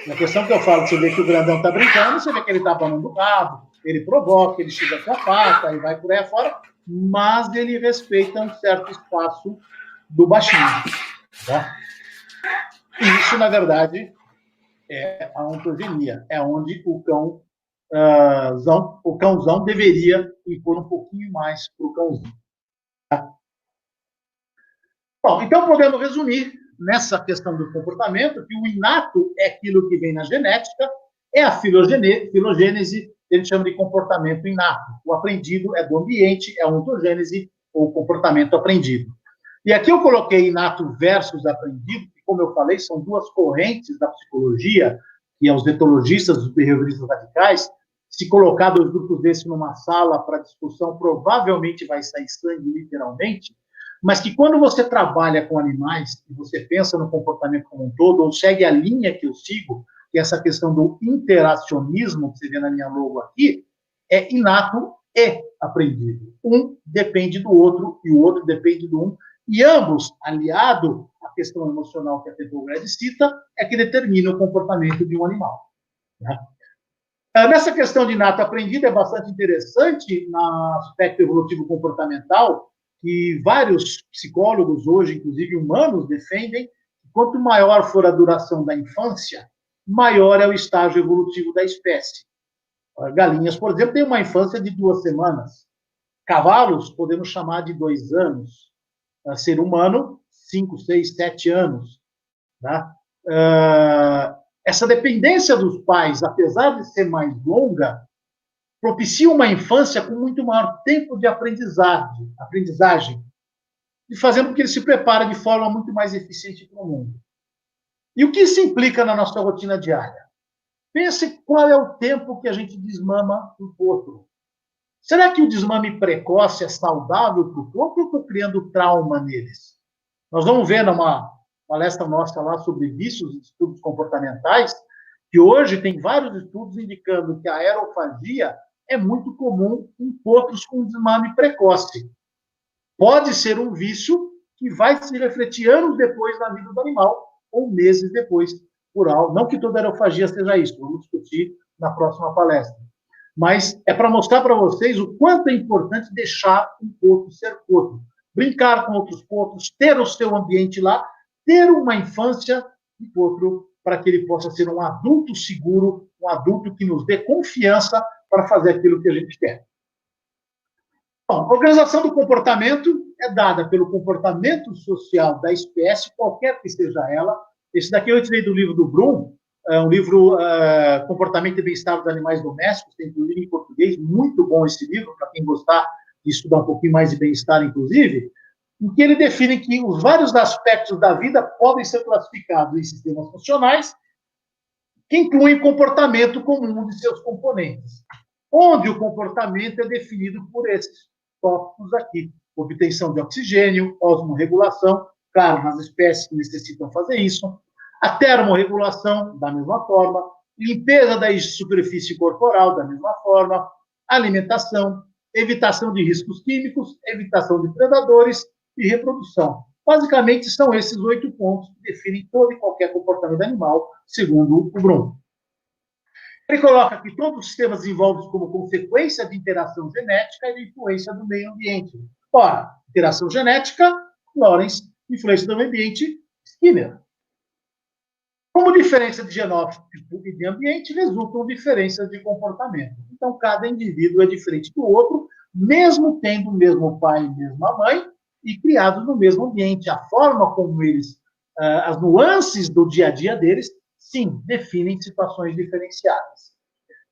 Na questão que eu falo, você vê que o grandão está brincando, você vê que ele está abanando o rabo, ele provoca, ele chega com a pata, ele vai por aí afora, mas ele respeita um certo espaço do baixinho. Tá? Isso, na verdade, é a ontogenia, é onde o cãozão deveria impor um pouquinho mais para o cãozinho. Tá? Bom, então podemos resumir nessa questão do comportamento que o inato é aquilo que vem na genética, é a filogênese, a gente chama de comportamento inato. O aprendido é do ambiente, é a ontogênese, ou comportamento aprendido. E aqui eu coloquei inato versus aprendido, que, como eu falei, são duas correntes da psicologia, que é os etologistas, os behavioristas radicais. Se colocar dois grupos desses numa sala para discussão, provavelmente vai sair sangue, literalmente, mas que quando você trabalha com animais, e você pensa no comportamento como um todo, ou segue a linha que eu sigo, que é essa questão do interacionismo, que você vê na minha logo aqui, é inato e aprendido. Um depende do outro, e o outro depende do um, e ambos, aliado à questão emocional que a Pedro cita, é que determina o comportamento de um animal. Né? Nessa questão de inato aprendido, é bastante interessante, no aspecto evolutivo comportamental, que vários psicólogos hoje, inclusive humanos, defendem que quanto maior for a duração da infância, maior é o estágio evolutivo da espécie. Galinhas, por exemplo, têm uma infância de 2 semanas. Cavalos, podemos chamar de 2 anos. Ser humano, 5, 6, 7 anos. Tá? Essa dependência dos pais, apesar de ser mais longa, propicia uma infância com muito maior tempo de aprendizagem, e fazendo com que ele se prepare de forma muito mais eficiente para o mundo. E o que isso implica na nossa rotina diária? Pense qual é o tempo que a gente desmama o potro. Será que o desmame precoce é saudável para o potro ou estou criando trauma neles? Nós vamos ver numa palestra nossa lá sobre vícios e estudos comportamentais, que hoje tem vários estudos indicando que a aerofagia é muito comum em potros com desmame precoce. Pode ser um vício que vai se refletir anos depois na vida do animal, ou meses depois, por algo. Não que toda aerofagia seja isso, vamos discutir na próxima palestra. Mas é para mostrar para vocês o quanto é importante deixar um potro ser potro. Brincar com outros potros, ter o seu ambiente lá, ter uma infância de potro para que ele possa ser um adulto seguro, um adulto que nos dê confiança para fazer aquilo que a gente quer. Bom, a organização do comportamento é dada pelo comportamento social da espécie, qualquer que seja ela. Esse daqui eu tirei do livro do Brum, um livro Comportamento e Bem-Estar dos Animais Domésticos, tem inclusive em português, muito bom esse livro, para quem gostar de estudar um pouquinho mais de bem-estar, inclusive, em que ele define que os vários aspectos da vida podem ser classificados em sistemas funcionais, que incluem o comportamento comum de seus componentes, onde o comportamento é definido por esses tópicos aqui: obtenção de oxigênio, osmorregulação, claro, nas espécies que necessitam fazer isso, a termorregulação, da mesma forma, limpeza da superfície corporal, da mesma forma, alimentação, evitação de riscos químicos, evitação de predadores e reprodução. Basicamente, são esses 8 pontos que definem todo e qualquer comportamento animal, segundo o Brum. Ele coloca que todos os sistemas desenvolvem como consequência de interação genética e de influência do meio ambiente. Ora, interação genética, Lawrence, influência do meio ambiente, Skinner. Como diferença de genótipo e de ambiente, resultam diferenças de comportamento. Então, cada indivíduo é diferente do outro, mesmo tendo o mesmo pai e mesma mãe, e criados no mesmo ambiente. A forma como eles, as nuances do dia a dia deles, sim, definem situações diferenciadas.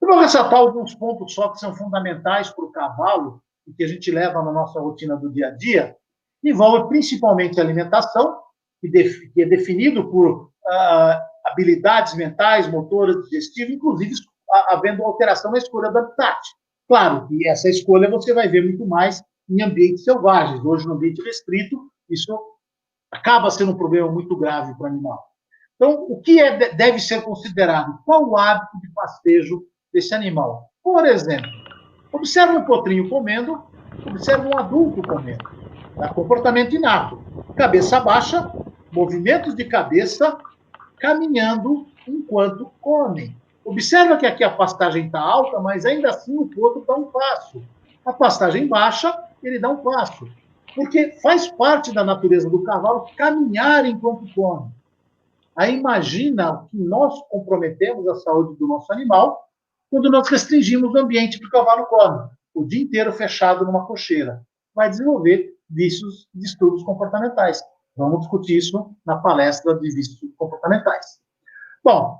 Eu vou ressaltar alguns pontos só que são fundamentais para o cavalo, e que a gente leva na nossa rotina do dia a dia, envolve principalmente a alimentação, que é definido por habilidades mentais, motoras, digestivas, inclusive havendo alteração na escolha do habitat. Claro que essa escolha você vai ver muito mais em ambientes selvagens. Hoje, no ambiente restrito, isso acaba sendo um problema muito grave para o animal. Então, o que deve ser considerado? Qual o hábito de pastejo desse animal? Por exemplo, observa um potrinho comendo, observa um adulto comendo. Tá? Comportamento inato. Cabeça baixa, movimentos de cabeça, caminhando enquanto comem. Observa que aqui a pastagem está alta, mas ainda assim o potro dá um passo. A pastagem baixa, ele dá um passo. Porque faz parte da natureza do cavalo caminhar enquanto come. Aí imagina que nós comprometemos a saúde do nosso animal quando nós restringimos o ambiente que o cavalo come, o dia inteiro fechado numa cocheira. Vai desenvolver vícios e distúrbios comportamentais. Vamos discutir isso na palestra de vícios comportamentais. Bom,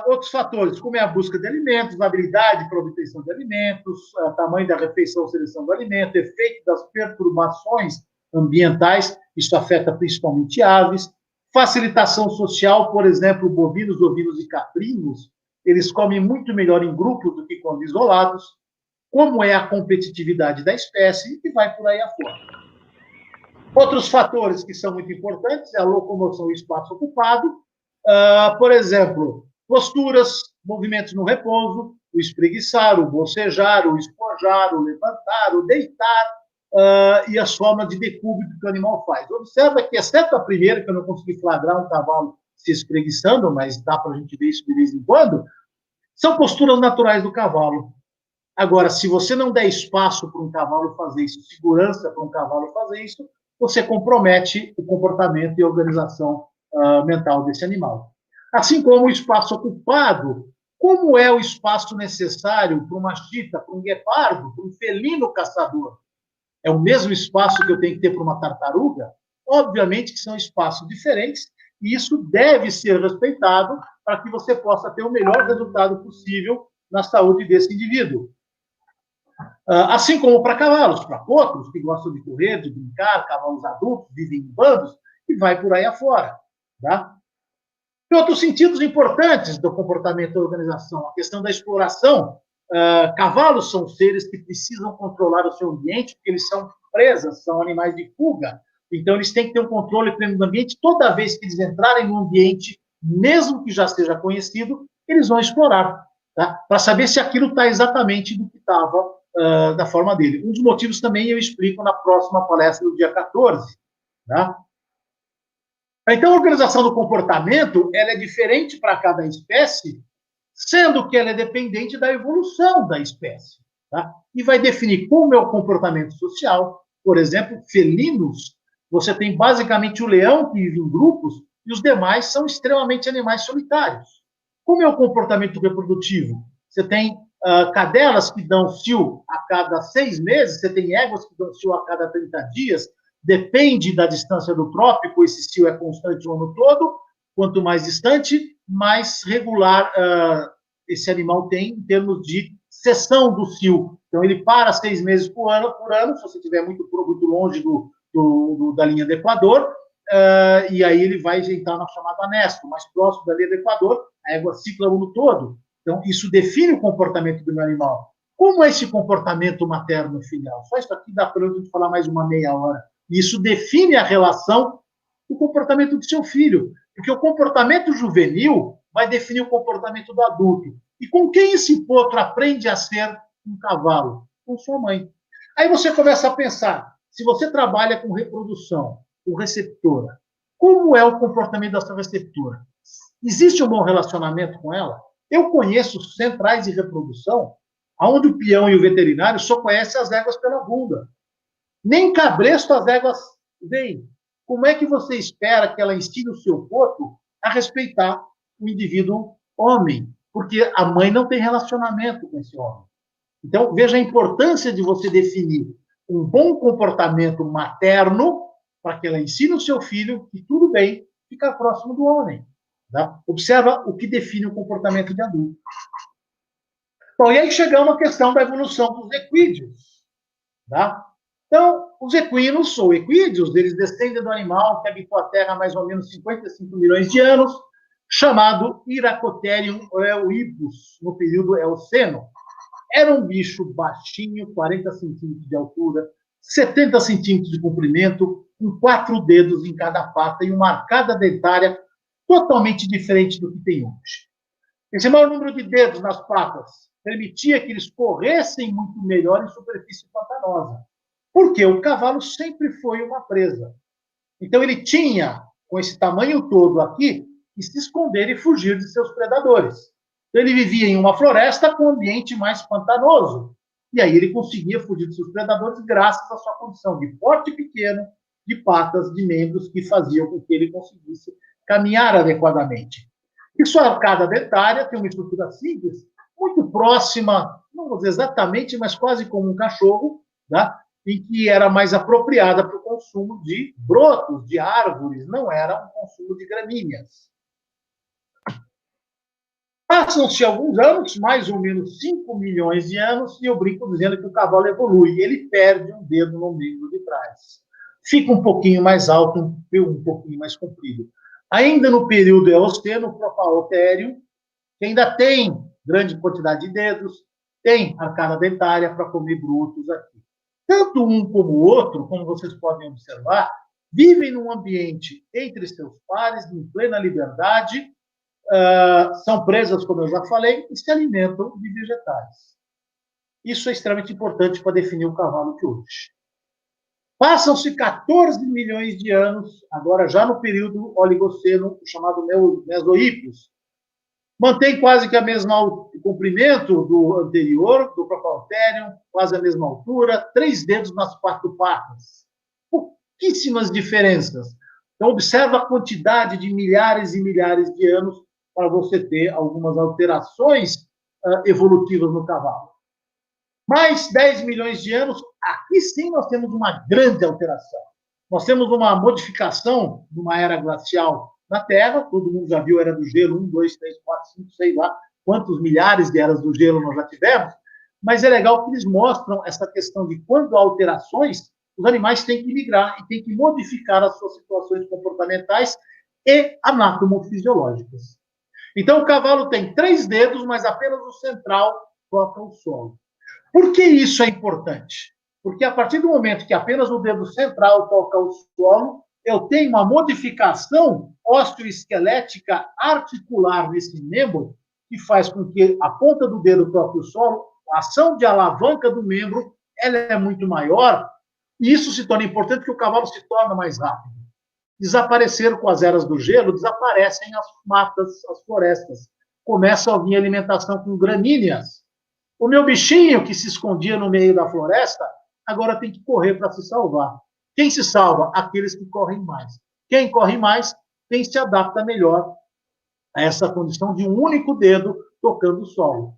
outros fatores, como é a busca de alimentos, a habilidade para a obtenção de alimentos, tamanho da refeição, seleção do alimento, efeito das perturbações ambientais, isso afeta principalmente aves, facilitação social, por exemplo, bovinos, ovinos e caprinos, eles comem muito melhor em grupos do que quando isolados, como é a competitividade da espécie, e vai por aí afora. Outros fatores que são muito importantes é a locomoção e espaço ocupado, por exemplo, posturas, movimentos no repouso, o espreguiçar, o bocejar, o espojar, o levantar, o deitar, e as formas de decúbito que o animal faz. Observa que, exceto a primeira, que eu não consegui flagrar um cavalo se espreguiçando, mas dá para a gente ver isso de vez em quando, são posturas naturais do cavalo. Agora, se você não der espaço para um cavalo fazer isso, segurança para um cavalo fazer isso, você compromete o comportamento e a organização mental desse animal. Assim como o espaço ocupado, como é o espaço necessário para uma chita, para um guepardo, para um felino caçador? É o mesmo espaço que eu tenho que ter para uma tartaruga? Obviamente que são espaços diferentes, e isso deve ser respeitado para que você possa ter o melhor resultado possível na saúde desse indivíduo. Assim como para cavalos, para potros, que gostam de correr, de brincar, cavalos adultos, vivem em bandos, e vai por aí afora. Tá? E outros sentidos importantes do comportamento da organização, a questão da exploração. Cavalos são seres que precisam controlar o seu ambiente, porque eles são presas, são animais de fuga. Então, eles têm que ter um controle pleno do ambiente. Toda vez que eles entrarem no ambiente, mesmo que já seja conhecido, eles vão explorar, tá? Para saber se aquilo está exatamente do que estava da forma dele. Um dos motivos também eu explico na próxima palestra do dia 14. Tá? Então, a organização do comportamento ela é diferente para cada espécie, sendo que ela é dependente da evolução da espécie. Tá? E vai definir como é o comportamento social. Por exemplo, felinos, você tem basicamente o leão que vive em grupos e os demais são extremamente animais solitários. Como é o comportamento reprodutivo? Você tem cadelas que dão cio a cada 6 meses, você tem éguas que dão cio a cada 30 dias, depende da distância do trópico, esse cio é constante o ano todo, quanto mais distante, mais regular esse animal tem em termos de cessão do cio. Então, ele para 6 meses por ano, se você estiver muito longe da linha do Equador, e aí ele vai entrar na chamada anesto, mais próximo da linha do Equador, a égua cicla o ano todo. Então, isso define o comportamento do meu animal. Como é esse comportamento materno e filial? Só isso aqui dá para a gente falar mais uma meia hora. Isso define a relação do comportamento do seu filho. Porque o comportamento juvenil vai definir o comportamento do adulto. E com quem esse potro aprende a ser um cavalo? Com sua mãe. Aí você começa a pensar, se você trabalha com reprodução, com receptora, como é o comportamento dessa receptora? Existe um bom relacionamento com ela? Eu conheço centrais de reprodução onde o peão e o veterinário só conhecem as éguas pela bunda. Nem cabresto as éguas veem. Como é que você espera que ela ensine o seu corpo a respeitar o indivíduo homem? Porque a mãe não tem relacionamento com esse homem. Então, veja a importância de você definir um bom comportamento materno para que ela ensine o seu filho que tudo bem ficar próximo do homem. Tá? Observa o que define o comportamento de adulto. Bom, e aí chegamos à questão da evolução dos equídeos. Tá? Então, os equinos, ou equídeos, eles descendem do animal que habitou a Terra há mais ou menos 55 milhões de anos, chamado Iracotherium eubipus, no período Eoceno. Era um bicho baixinho, 40 centímetros de altura, 70 centímetros de comprimento, com 4 dedos em cada pata e uma arcada dentária totalmente diferente do que tem hoje. Esse maior número de dedos nas patas permitia que eles corressem muito melhor em superfície pantanosa, porque o cavalo sempre foi uma presa. Então ele tinha, com esse tamanho todo aqui, que se esconder e fugir de seus predadores. Então ele vivia em uma floresta com um ambiente mais pantanoso, e aí ele conseguia fugir de seus predadores graças à sua condição de porte pequeno, de patas, de membros que faziam com que ele conseguisse caminhar adequadamente. E sua arcada dentária tem uma estrutura simples, muito próxima, não vou dizer exatamente, mas quase como um cachorro, tá? Em que era mais apropriada para o consumo de brotos, de árvores, não era um consumo de gramíneas. Passam-se alguns anos, mais ou menos 5 milhões de anos, e eu brinco dizendo que o cavalo evolui, ele perde um dedo no membro de trás. Fica um pouquinho mais alto, um pouquinho mais comprido. Ainda no período Eoceno, o Propalotérium, que ainda tem grande quantidade de dedos, tem arcada dentária para comer brutos aqui. Tanto um como o outro, como vocês podem observar, vivem num ambiente entre seus pares, em plena liberdade, são presas, como eu já falei, e se alimentam de vegetais. Isso é extremamente importante para definir o cavalo de hoje. Passam-se 14 milhões de anos, agora já no período Oligoceno, chamado Mesoípus. Mantém quase que a mesma comprimento do anterior, do Propalotérium, quase a mesma altura, 3 dedos nas 4 patas. Pouquíssimas diferenças. Então, observa a quantidade de milhares e milhares de anos para você ter algumas alterações evolutivas no cavalo. Mais 10 milhões de anos, aqui sim nós temos uma grande alteração. Nós temos uma modificação numa era glacial na Terra, todo mundo já viu a Era do Gelo, 1, 2, 3, 4, 5, sei lá quantos milhares de eras do gelo nós já tivemos, mas é legal que eles mostram essa questão de quando há alterações, os animais têm que migrar e têm que modificar as suas situações comportamentais e anatomofisiológicas. Então, o cavalo tem 3 dedos, mas apenas o central toca o solo. Por que isso é importante? Porque a partir do momento que apenas o dedo central toca o solo, eu tenho uma modificação osteoesquelética articular nesse membro que faz com que a ponta do dedo toque o solo, a ação de alavanca do membro ela é muito maior, e isso se torna importante porque o cavalo se torna mais rápido. Desapareceram com as eras do gelo, desaparecem as matas, as florestas. Começa a vir alimentação com gramíneas. O meu bichinho que se escondia no meio da floresta, agora tem que correr para se salvar. Quem se salva? Aqueles que correm mais. Quem corre mais, quem se adapta melhor a essa condição de um único dedo tocando o solo.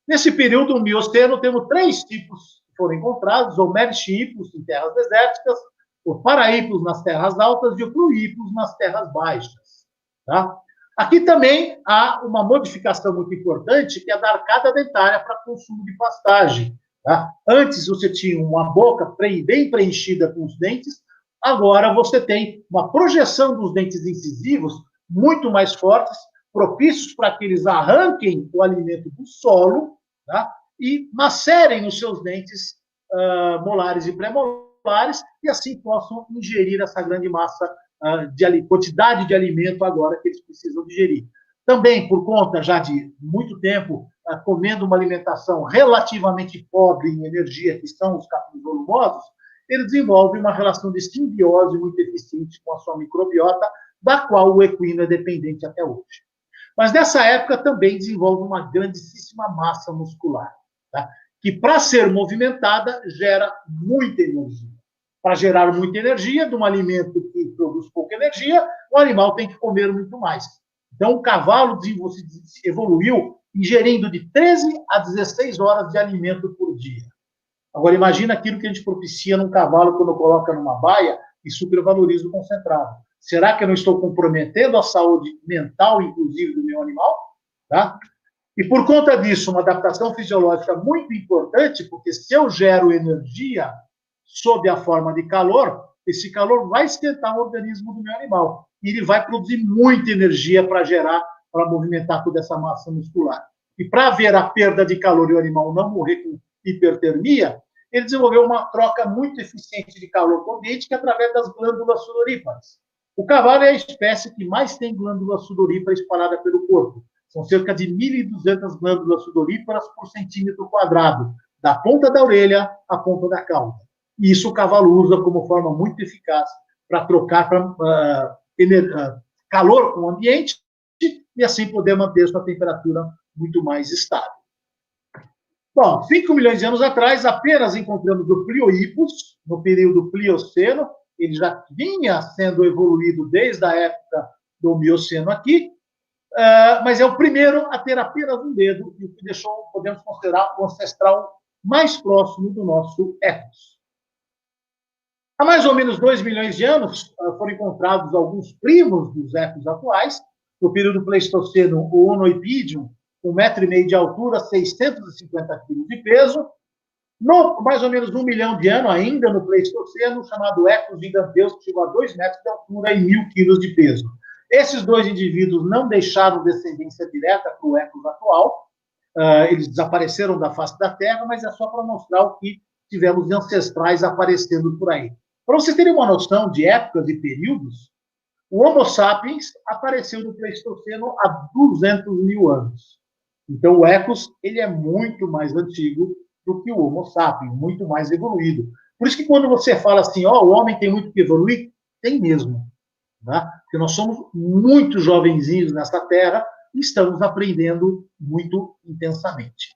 Nesse período, no Mioceno, temos 3 tipos que foram encontrados: o Meriscipus em terras desérticas, o Paraípus nas terras altas e o Pluípus nas terras baixas. Tá? Aqui também há uma modificação muito importante, que é a da arcada dentária para consumo de pastagem. Tá? Antes você tinha uma boca bem preenchida com os dentes, agora você tem uma projeção dos dentes incisivos muito mais fortes, propícios para que eles arranquem o alimento do solo, tá? E macerem os seus dentes molares e pré-molares, e assim possam ingerir essa grande massa de quantidade de alimento agora que eles precisam digerir. Também, por conta já de muito tempo comendo uma alimentação relativamente pobre em energia, que são os capim volumosos, ele desenvolve uma relação de simbiose muito eficiente com a sua microbiota, da qual o equino é dependente até hoje. Mas nessa época também desenvolve uma grandíssima massa muscular, tá? Que para ser movimentada gera muita energia. Para gerar muita energia de um alimento que produz pouca energia, o animal tem que comer muito mais. Então, o cavalo evoluiu ingerindo de 13 a 16 horas de alimento por dia. Agora, imagina aquilo que a gente propicia num cavalo quando coloca numa baia e supervaloriza o concentrado. Será que eu não estou comprometendo a saúde mental, inclusive, do meu animal? Tá? E por conta disso, uma adaptação fisiológica muito importante, porque se eu gero energia sob a forma de calor, esse calor vai esquentar o organismo do meu animal. E ele vai produzir muita energia para gerar, para movimentar toda essa massa muscular. E para haver a perda de calor e o animal não morrer com hipertermia, ele desenvolveu uma troca muito eficiente de calor com o ambiente, que é através das glândulas sudoríparas. O cavalo é a espécie que mais tem glândulas sudoríparas espalhadas pelo corpo. São cerca de 1.200 glândulas sudoríparas por centímetro quadrado, da ponta da orelha à ponta da cauda. E isso o cavalo usa como forma muito eficaz para trocar calor com o ambiente e assim poder manter sua temperatura muito mais estável. Bom, 5 milhões de anos atrás, apenas encontramos o Pliohippus, no período Plioceno. Ele já vinha sendo evoluído desde a época do Mioceno aqui, mas é o primeiro a ter apenas um dedo, e o que deixou, podemos considerar, o ancestral mais próximo do nosso Equus. Há mais ou menos 2 milhões de anos, foram encontrados alguns primos dos Equus atuais. No período Pleistoceno, o Onoipidium, 1,5 metro de altura, 650 quilos de peso. No mais ou menos 1 milhão de anos, ainda no Pleistoceno, chamado Equus giganteus, que chegou a 2 metros de altura e 1.000 quilos de peso. Esses dois indivíduos não deixaram descendência direta para o Equus atual. Eles desapareceram da face da Terra, mas é só para mostrar o que tivemos de ancestrais aparecendo por aí. Para vocês terem uma noção de épocas e períodos, o Homo sapiens apareceu no Pleistoceno há 200 mil anos. Então, o Equus ele é muito mais antigo do que o Homo sapiens, muito mais evoluído. Por isso que quando você fala assim, o homem tem muito que evoluir, tem mesmo. Tá? Porque nós somos muito jovenzinhos nessa Terra e estamos aprendendo muito intensamente.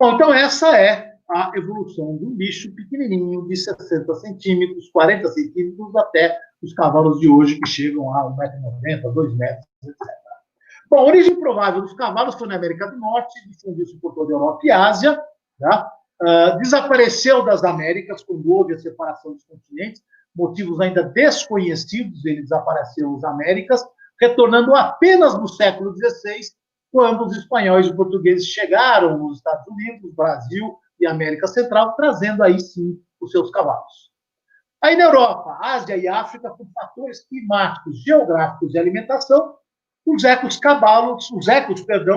Bom, então essa é a evolução de um bicho pequenininho, de 60 centímetros, 40 centímetros, até os cavalos de hoje, que chegam a 1,90 m, 2 metros, etc. Bom, a origem provável dos cavalos foi na América do Norte, difundiu-se por toda a Europa e Ásia, tá? Desapareceu das Américas quando houve a separação dos continentes, motivos ainda desconhecidos, ele desapareceu das Américas, retornando apenas no século XVI, quando os espanhóis e os portugueses chegaram nos Estados Unidos, Brasil e América Central, trazendo aí sim os seus cavalos. Aí na Europa, Ásia e África, por fatores climáticos, geográficos e alimentação, os Equus,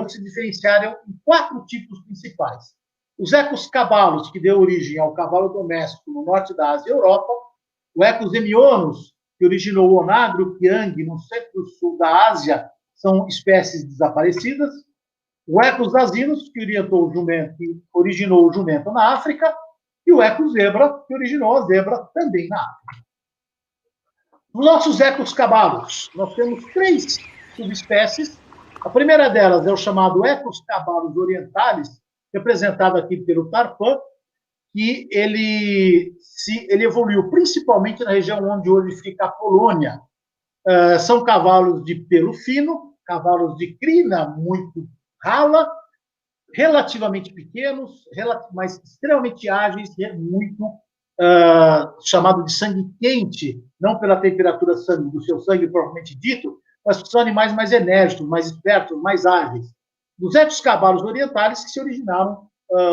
se diferenciaram em 4 tipos principais. Os Equus cabalos, que deu origem ao cavalo doméstico no norte da Ásia e Europa, o Equus hemionus, que originou o onagro e o quiang no centro-sul da Ásia, são espécies desaparecidas. O Equus asinus, que originou o jumento na África, e o Equus zebra, que originou a zebra também na África. Nos nossos Equus cabalos, nós temos 3 subespécies. A primeira delas é o chamado Equus cabalus orientalis, representado aqui pelo Tarpan, que ele evoluiu principalmente na região onde hoje fica a Polônia. São cavalos de pelo fino, cavalos de crina muito rala, relativamente pequenos, mas extremamente ágeis, e muito chamado de sangue quente, não pela temperatura do seu sangue propriamente dito, mas são animais mais enérgicos, mais espertos, mais ágeis. Dos Equus cabalos orientais que se originaram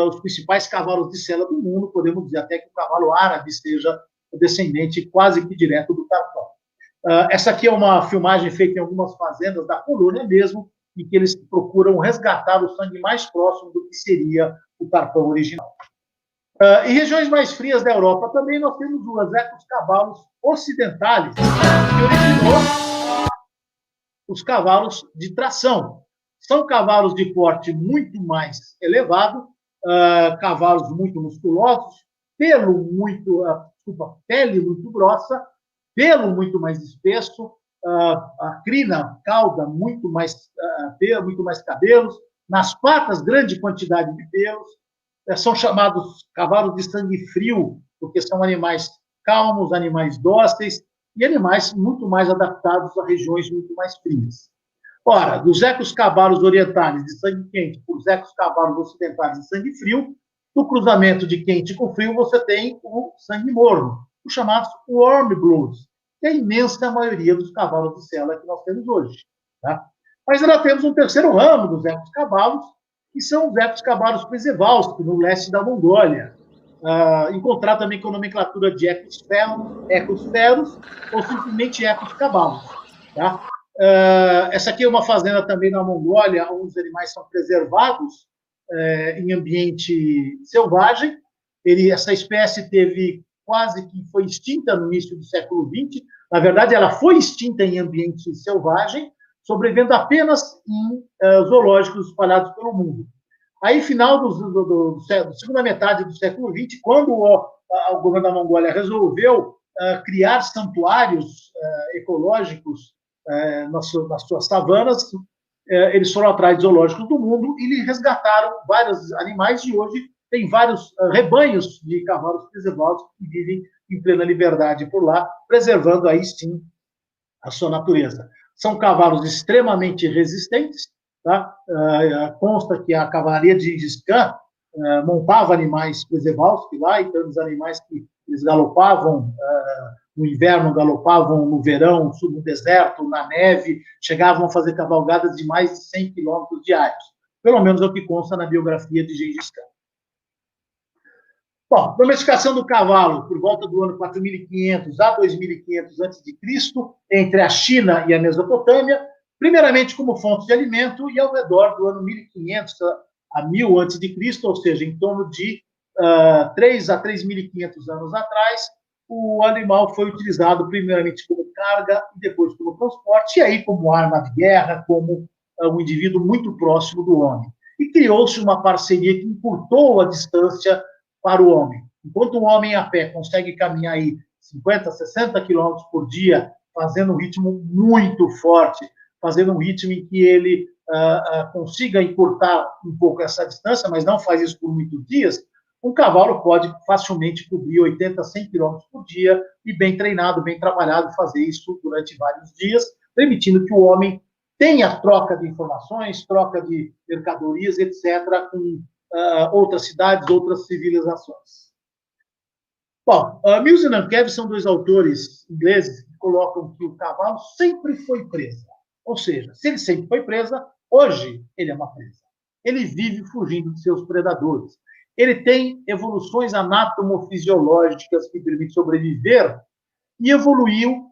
os principais cavalos de sela do mundo, podemos dizer até que o cavalo árabe seja descendente quase que direto do Tarpan. Essa aqui é uma filmagem feita em algumas fazendas da Polônia mesmo, em que eles procuram resgatar o sangue mais próximo do que seria o Tarpan original. Em regiões mais frias da Europa também nós temos os Equus cabalos ocidentais, que originou os cavalos de tração. São cavalos de porte muito mais elevado, cavalos muito musculosos, pele muito grossa, pelo muito mais espesso, a crina, cauda, muito mais pelo, muito mais cabelos, nas patas, grande quantidade de pelos, são chamados cavalos de sangue frio, porque são animais calmos, animais dóceis, e animais muito mais adaptados a regiões muito mais frias. Ora, dos ecos-cavalos orientais de sangue quente para os ecos-cavalos ocidentais de sangue frio, no cruzamento de quente com frio, você tem o sangue morno, os chamados warm bloods, que é a imensa maioria dos cavalos de sela que nós temos hoje. Tá? Mas ainda temos um terceiro ramo dos ecos-cavalos, que são os ecos-cavalos Przewalski, no leste da Mongólia. Encontrar também com a nomenclatura de ecosferos ou simplesmente ecos-cavalos. Tá? Essa aqui é uma fazenda também na Mongólia, onde os animais são preservados em ambiente selvagem. Essa espécie quase que foi extinta no início do século XX. Na verdade, ela foi extinta em ambiente selvagem, sobrevivendo apenas em zoológicos espalhados pelo mundo. Aí, final da segunda metade do século XX, quando o governo da Mongólia resolveu criar santuários ecológicos nas suas savanas, eles foram atrás de zoológicos do mundo e resgataram vários animais, e hoje tem vários rebanhos de cavalos Przewalski que vivem em plena liberdade por lá, preservando aí sim a sua natureza. São cavalos extremamente resistentes, tá? Consta que a cavalaria de Gengis Khan montava animais Przewalski lá, então os animais que eles galopavam no inverno, galopavam no verão, no deserto, na neve, chegavam a fazer cavalgadas de mais de 100 quilômetros diários. Pelo menos é o que consta na biografia de Gengis Khan. Bom, domesticação do cavalo por volta do ano 4.500 a 2.500 a.C., entre a China e a Mesopotâmia, primeiramente como fonte de alimento, e ao redor do ano 1.500 a 1.000 a.C., ou seja, em torno de 3 a 3.500 anos atrás, o animal foi utilizado primeiramente como carga e depois como transporte, e aí como arma de guerra, como um indivíduo muito próximo do homem. E criou-se uma parceria que encurtou a distância para o homem. Enquanto o homem a pé consegue caminhar aí 50, 60 quilômetros por dia, fazendo um ritmo muito forte, fazendo um ritmo em que ele consiga encurtar um pouco essa distância, mas não faz isso por muitos dias, um cavalo pode facilmente cobrir 80, 100 quilômetros por dia e bem treinado, bem trabalhado, fazer isso durante vários dias, permitindo que o homem tenha troca de informações, troca de mercadorias, etc., com outras cidades, outras civilizações. Bom, Mills e Nankivell são dois autores ingleses que colocam que o cavalo sempre foi presa. Ou seja, se ele sempre foi presa, hoje ele é uma presa. Ele vive fugindo de seus predadores. Ele tem evoluções anatomofisiológicas que permitem sobreviver e evoluiu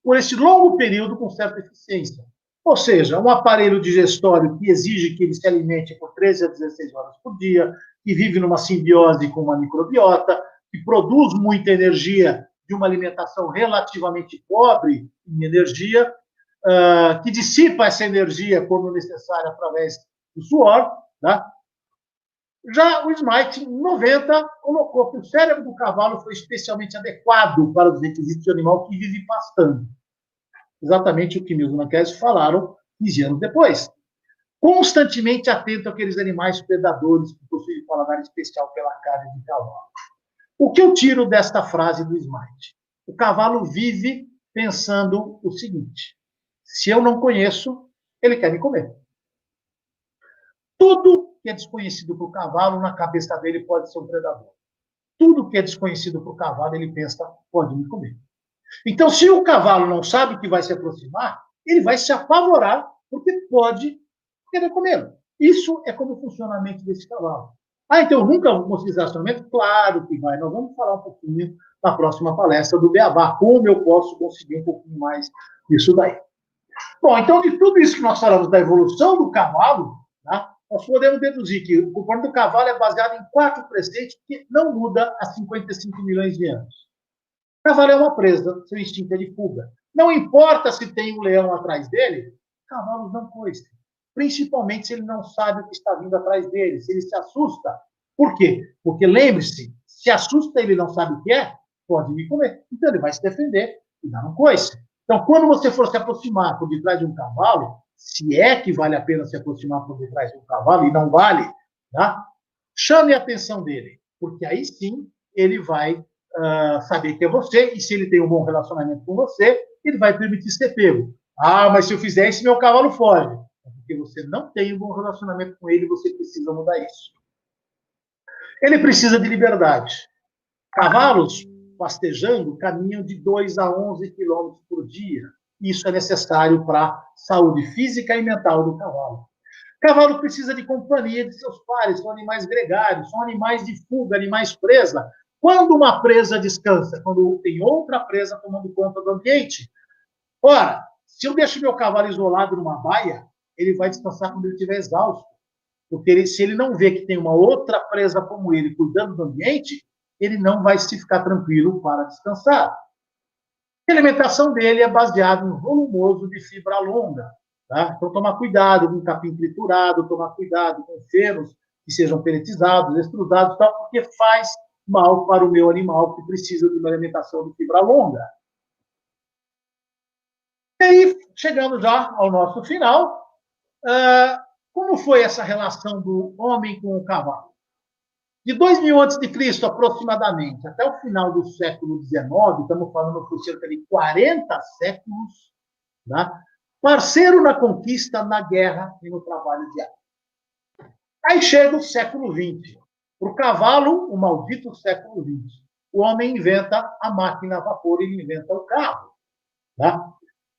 por esse longo período com certa eficiência. Ou seja, um aparelho digestório que exige que ele se alimente por 13 a 16 horas por dia, que vive numa simbiose com uma microbiota, que produz muita energia de uma alimentação relativamente pobre em energia, que dissipa essa energia quando necessária através do suor, tá? Já o Smyth, em 90, colocou que o cérebro do cavalo foi especialmente adequado para os requisitos de animal que vive pastando. Exatamente o que Mills e Nankivell falaram 15 anos depois. Constantemente atento àqueles animais predadores que possuem paladar especial pela carne de cavalo. O que eu tiro desta frase do Smyth? O cavalo vive pensando o seguinte: se eu não conheço, ele quer me comer. Tudo que é desconhecido para o cavalo, na cabeça dele pode ser um predador. Tudo que é desconhecido para o cavalo, ele pensa, pode me comer. Então, se o cavalo não sabe que vai se aproximar, ele vai se apavorar, porque pode querer comê-lo. Isso é como funciona a mente desse cavalo. Então nunca vou conseguir relacionamento? Claro que vai. Nós vamos falar um pouquinho na próxima palestra do Beabá, como eu posso conseguir um pouquinho mais disso daí. Bom, então, de tudo isso que nós falamos da evolução do cavalo, tá? Nós podemos deduzir que o comportamento do cavalo é baseado em 4 preceitos que não muda há 55 milhões de anos. O cavalo é uma presa, seu instinto é de fuga. Não importa se tem um leão atrás dele, cavalos não coisam. Principalmente se ele não sabe o que está vindo atrás dele, se ele se assusta. Por quê? Porque, lembre-se, se assusta e ele não sabe o que é, pode me comer. Então ele vai se defender e dar um coice. Então, quando você for se aproximar por detrás de um cavalo, se é que vale a pena se aproximar por detrás de um cavalo, e não vale, tá? Chame a atenção dele, porque aí sim ele vai saber que é você, e se ele tem um bom relacionamento com você, ele vai permitir ser pego. Ah, mas se eu fizer isso, meu cavalo foge. É porque você não tem um bom relacionamento com ele, você precisa mudar isso. Ele precisa de liberdade. Cavalos, pastejando, caminham de 2 a 11 quilômetros por dia. Isso é necessário para a saúde física e mental do cavalo. Cavalo precisa de companhia de seus pares, são animais gregários, são animais de fuga, animais presa. Quando uma presa descansa? Quando tem outra presa tomando conta do ambiente. Ora, se eu deixo meu cavalo isolado numa baia, ele vai descansar quando ele estiver exausto. Porque se ele não vê que tem uma outra presa como ele cuidando do ambiente, ele não vai se ficar tranquilo para descansar. A alimentação dele é baseada em volumoso de fibra longa. Tá? Então, tomar cuidado com capim triturado, tomar cuidado com fenos que sejam peletizados, extrudados, tal, porque faz mal para o meu animal que precisa de uma alimentação de fibra longa. E aí, chegando já ao nosso final, como foi essa relação do homem com o cavalo? De 2000 a.C., aproximadamente, até o final do século XIX, estamos falando por cerca de 40 séculos, né? Parceiro na conquista, na guerra e no trabalho diário. Aí chega o século XX. Para o cavalo, o maldito século XX. O homem inventa a máquina a vapor, ele inventa o carro. Tá?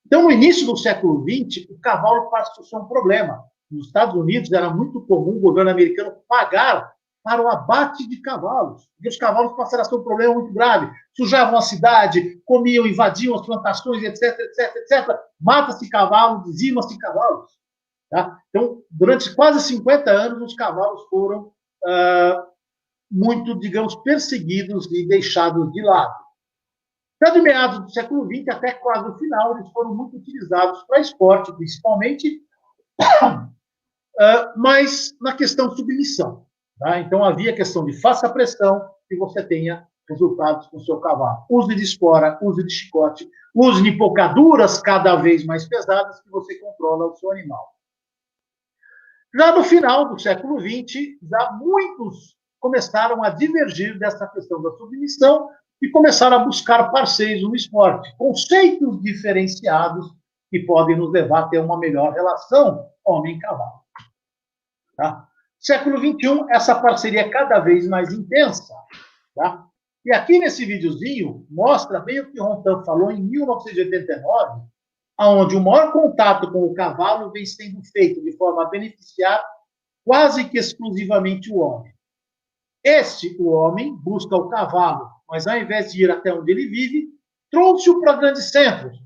Então, no início do século XX, o cavalo passou a ser um problema. Nos Estados Unidos, era muito comum o governo americano pagar para o abate de cavalos. E os cavalos passaram a ser um problema muito grave. Sujavam a cidade, comiam, invadiam as plantações, etc, etc, etc. Mata-se cavalo, dizima-se cavalos. Tá? Então, durante quase 50 anos, os cavalos foram muito, digamos, perseguidos e deixados de lado. Já de meados do século XX até quase o final, eles foram muito utilizados para esporte, principalmente, mas na questão de submissão. Tá? Então, havia a questão de faça pressão e você tenha resultados com o seu cavalo. Use de espora, use de chicote, use de empocaduras cada vez mais pesadas que você controla o seu animal. Já no final do século XX, já muitos começaram a divergir dessa questão da submissão e começaram a buscar parceiros no esporte, conceitos diferenciados que podem nos levar a ter uma melhor relação homem-cavalo. Tá? Século XXI, essa parceria é cada vez mais intensa. Tá? E aqui nesse videozinho, mostra bem o que Rontan falou em 1989, onde o maior contato com o cavalo vem sendo feito de forma a beneficiar quase que exclusivamente o homem. O homem, busca o cavalo, mas ao invés de ir até onde ele vive, trouxe-o para grandes centros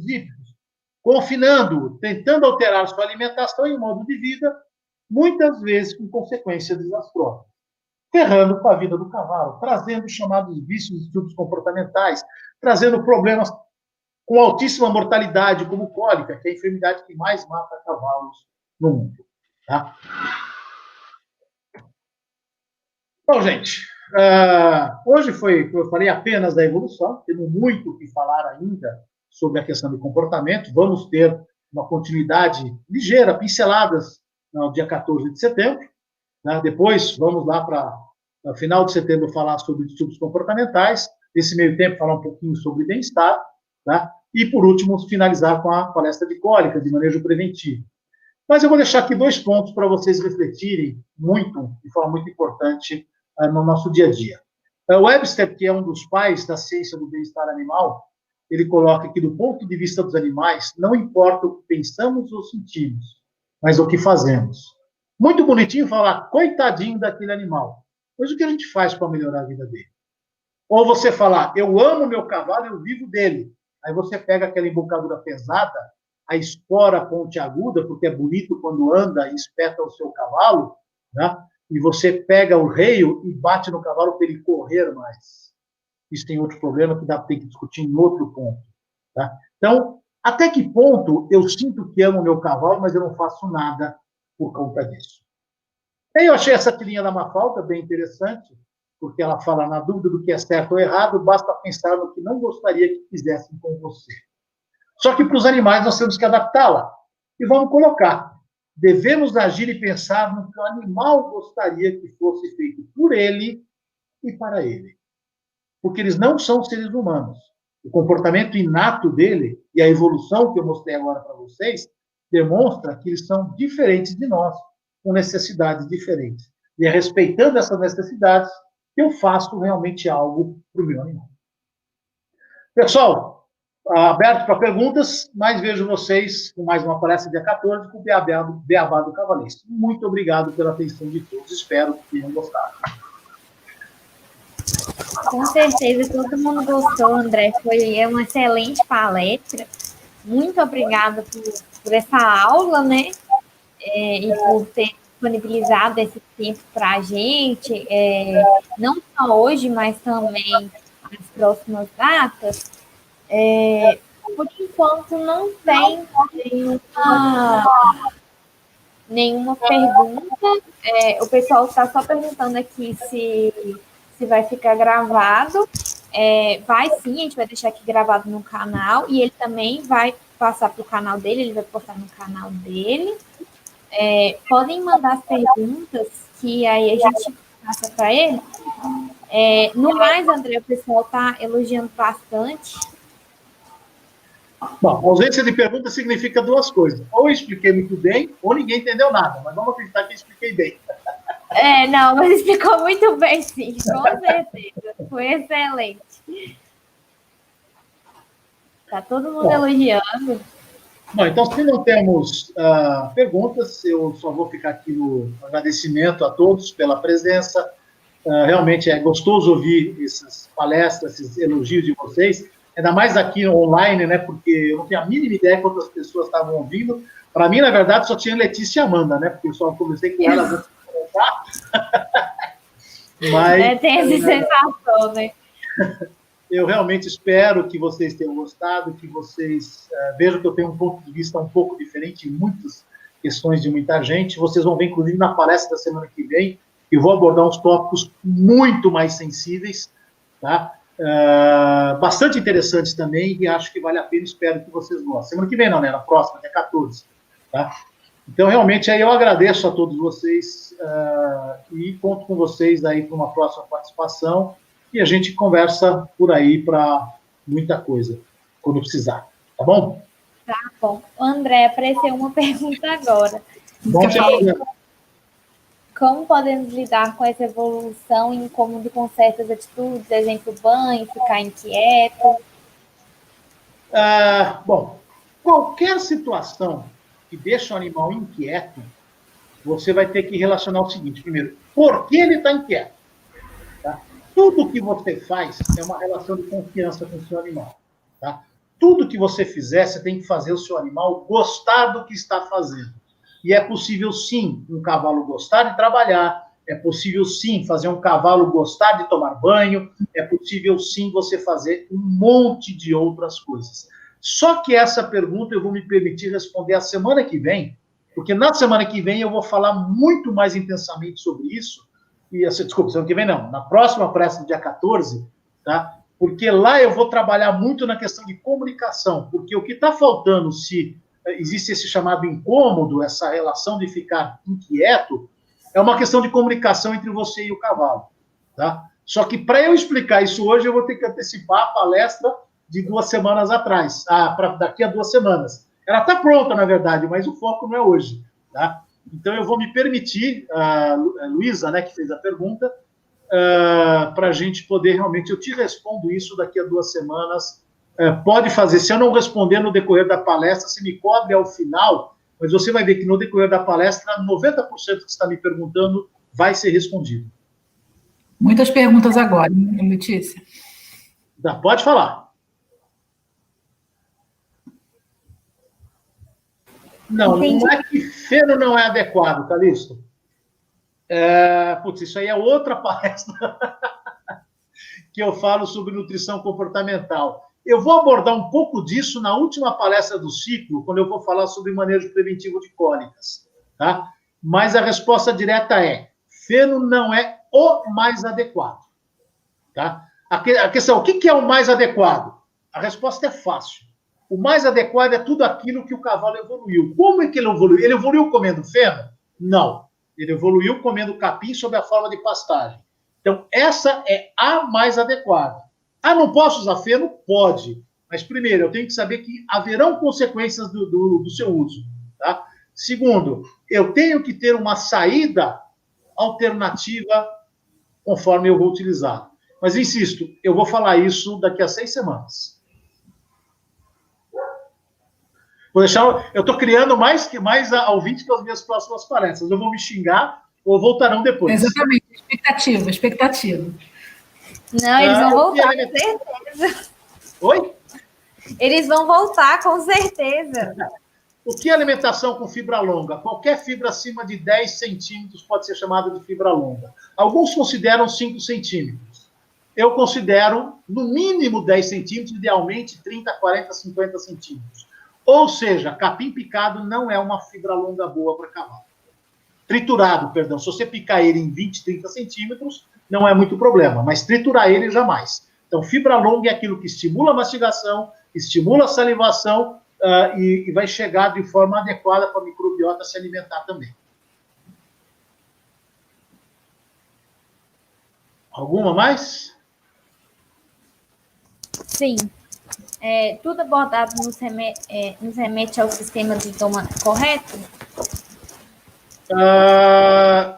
hípicos, confinando-o, tentando alterar sua alimentação e modo de vida, muitas vezes com consequências desastrosas, ferrando com a vida do cavalo, trazendo chamados vícios e distúrbios comportamentais, trazendo problemas com altíssima mortalidade, como cólica, que é a enfermidade que mais mata cavalos no mundo. Tá? Bom, gente, hoje foi, como eu falei, apenas da evolução, temos muito o que falar ainda sobre a questão do comportamento, vamos ter uma continuidade ligeira, pinceladas, no dia 14 de setembro, né? Depois vamos lá para no final de setembro falar sobre distúrbios comportamentais, nesse meio tempo falar um pouquinho sobre bem-estar, tá? E por último finalizar com a palestra de cólica, de manejo preventivo. Mas eu vou deixar aqui 2 pontos para vocês refletirem muito, de forma muito importante, no nosso dia a dia. O Webster, que é um dos pais da ciência do bem-estar animal, ele coloca que do ponto de vista dos animais, não importa o que pensamos ou sentimos, mas o que fazemos. Muito bonitinho falar, coitadinho daquele animal. Mas o que a gente faz para melhorar a vida dele? Ou você falar, eu amo meu cavalo, eu vivo dele. Aí você pega aquela embocadura pesada, a espora pontiaguda, porque é bonito quando anda e espeta o seu cavalo, né? E você pega o reio e bate no cavalo para ele correr mais. Isso tem outro problema que tem que discutir em outro ponto. Tá? Então, até que ponto eu sinto que amo o meu cavalo, mas eu não faço nada por conta disso? Aí eu achei essa tirinha da Mafalda bem interessante, porque ela fala, na dúvida do que é certo ou errado, basta pensar no que não gostaria que fizessem com você. Só que para os animais nós temos que adaptá-la. E vamos colocar. Devemos agir e pensar no que o animal gostaria que fosse feito por ele e para ele. Porque eles não são seres humanos. O comportamento inato dele e a evolução que eu mostrei agora para vocês demonstra que eles são diferentes de nós, com necessidades diferentes. E é respeitando essas necessidades que eu faço realmente algo para o meu animal. Pessoal, aberto para perguntas, mas vejo vocês com mais uma palestra dia 14 com o Beabá do Cavalesco. Muito obrigado pela atenção de todos. Espero que tenham gostado. Com certeza, todo mundo gostou, André. Foi uma excelente palestra. Muito obrigada por essa aula, né? E por ter disponibilizado esse tempo para a gente, não só hoje, mas também nas próximas datas. Por enquanto, não tem nenhuma pergunta. O pessoal está só perguntando aqui se vai ficar gravado. Vai sim, a gente vai deixar aqui gravado no canal, e ele também vai passar para o canal dele, ele vai postar no canal dele. Podem mandar as perguntas, que aí a gente passa para ele. No mais, André, o pessoal está elogiando bastante. Bom, ausência de pergunta significa duas coisas. Ou eu expliquei muito bem, ou ninguém entendeu nada. Mas vamos acreditar que eu expliquei bem. Não, mas explicou muito bem, sim, com certeza. Foi excelente. Tá todo mundo elogiando. Bom, então, se não temos perguntas, eu só vou ficar aqui no agradecimento a todos pela presença. Realmente é gostoso ouvir essas palestras, esses elogios de vocês, ainda mais aqui online, né? Porque eu não tenho a mínima ideia quantas pessoas estavam ouvindo. Para mim, na verdade, só tinha Letícia e Amanda, né? Porque eu só conversei com elas antes de começar. Mas, tem essa sensação, né? Eu realmente espero que vocês tenham gostado, que vocês vejam que eu tenho um ponto de vista um pouco diferente em muitas questões de muita gente. Vocês vão ver, inclusive, na palestra da semana que vem, eu vou abordar uns tópicos muito mais sensíveis, tá? Bastante interessantes também, e acho que vale a pena, espero que vocês gostem. Semana que vem não, né? Na próxima, até 14, tá? Então, realmente, aí eu agradeço a todos vocês e conto com vocês aí para uma próxima participação, e a gente conversa por aí para muita coisa, quando precisar, tá bom? Tá bom. André, apareceu uma pergunta agora. Bom, como podemos lidar com essa evolução e incômodo com certas atitudes, exemplo, banho, ficar inquieto? Bom, qualquer situação que deixa o animal inquieto, você vai ter que relacionar o seguinte: primeiro, por que ele está inquieto? Tá? Tudo que você faz é uma relação de confiança com o seu animal. Tá? Tudo que você fizer, você tem que fazer o seu animal gostar do que está fazendo. E é possível, sim, um cavalo gostar de trabalhar, é possível, sim, fazer um cavalo gostar de tomar banho, é possível, sim, você fazer um monte de outras coisas. Só que essa pergunta eu vou me permitir responder a semana que vem, porque na semana que vem eu vou falar muito mais intensamente sobre isso, desculpa, semana que vem não, na próxima palestra, dia 14, tá? Porque lá eu vou trabalhar muito na questão de comunicação, porque o que está faltando, se existe esse chamado incômodo, essa relação de ficar inquieto, é uma questão de comunicação entre você e o cavalo, tá? Só que para eu explicar isso hoje, eu vou ter que antecipar a palestra de 2 semanas atrás, para daqui a 2 semanas. Ela está pronta, na verdade, mas o foco não é hoje, tá? Então, eu vou me permitir, a Luísa, né, que fez a pergunta, para a gente poder realmente, eu te respondo isso daqui a 2 semanas, pode fazer, se eu não responder no decorrer da palestra, se me cobre ao final, mas você vai ver que no decorrer da palestra, 90% que está me perguntando vai ser respondido. Muitas perguntas agora, hein, Letícia? Pode falar. Não, não é que feno não é adequado, Calixto. Isso aí é outra palestra que eu falo sobre nutrição comportamental. Eu vou abordar um pouco disso na última palestra do ciclo, quando eu vou falar sobre manejo preventivo de cólicas, tá? Mas a resposta direta é: feno não é o mais adequado, tá? A questão, o que é o mais adequado? A resposta é fácil. o mais adequado é tudo aquilo que o cavalo evoluiu. Como é que ele evoluiu? Ele evoluiu comendo feno? Não. Ele evoluiu comendo capim sob a forma de pastagem. Então, essa é a mais adequada. Ah, não posso usar feno? Pode. Mas, primeiro, eu tenho que saber que haverão consequências do seu uso. Tá? Segundo, eu tenho que ter uma saída alternativa conforme eu vou utilizar. Mas, insisto, eu vou falar isso daqui a 6 semanas. Vou deixar, eu estou criando mais ouvintes para as minhas próximas palestras. Eu vou me xingar ou voltarão depois. Exatamente, expectativa. Não, eles vão voltar, com certeza. Oi? Eles vão voltar, com certeza. O que é alimentação com fibra longa? Qualquer fibra acima de 10 centímetros pode ser chamada de fibra longa. Alguns consideram 5 centímetros. Eu considero, no mínimo, 10 centímetros, idealmente 30, 40, 50 centímetros. Ou seja, capim picado não é uma fibra longa boa para cavalo. Triturado, perdão. Se você picar ele em 20, 30 centímetros, não é muito problema, mas triturar ele jamais. Então, fibra longa é aquilo que estimula a mastigação, estimula a salivação e vai chegar de forma adequada para a microbiota se alimentar também. Alguma mais? Sim. Tudo abordado nos remete ao sistema de doma correto?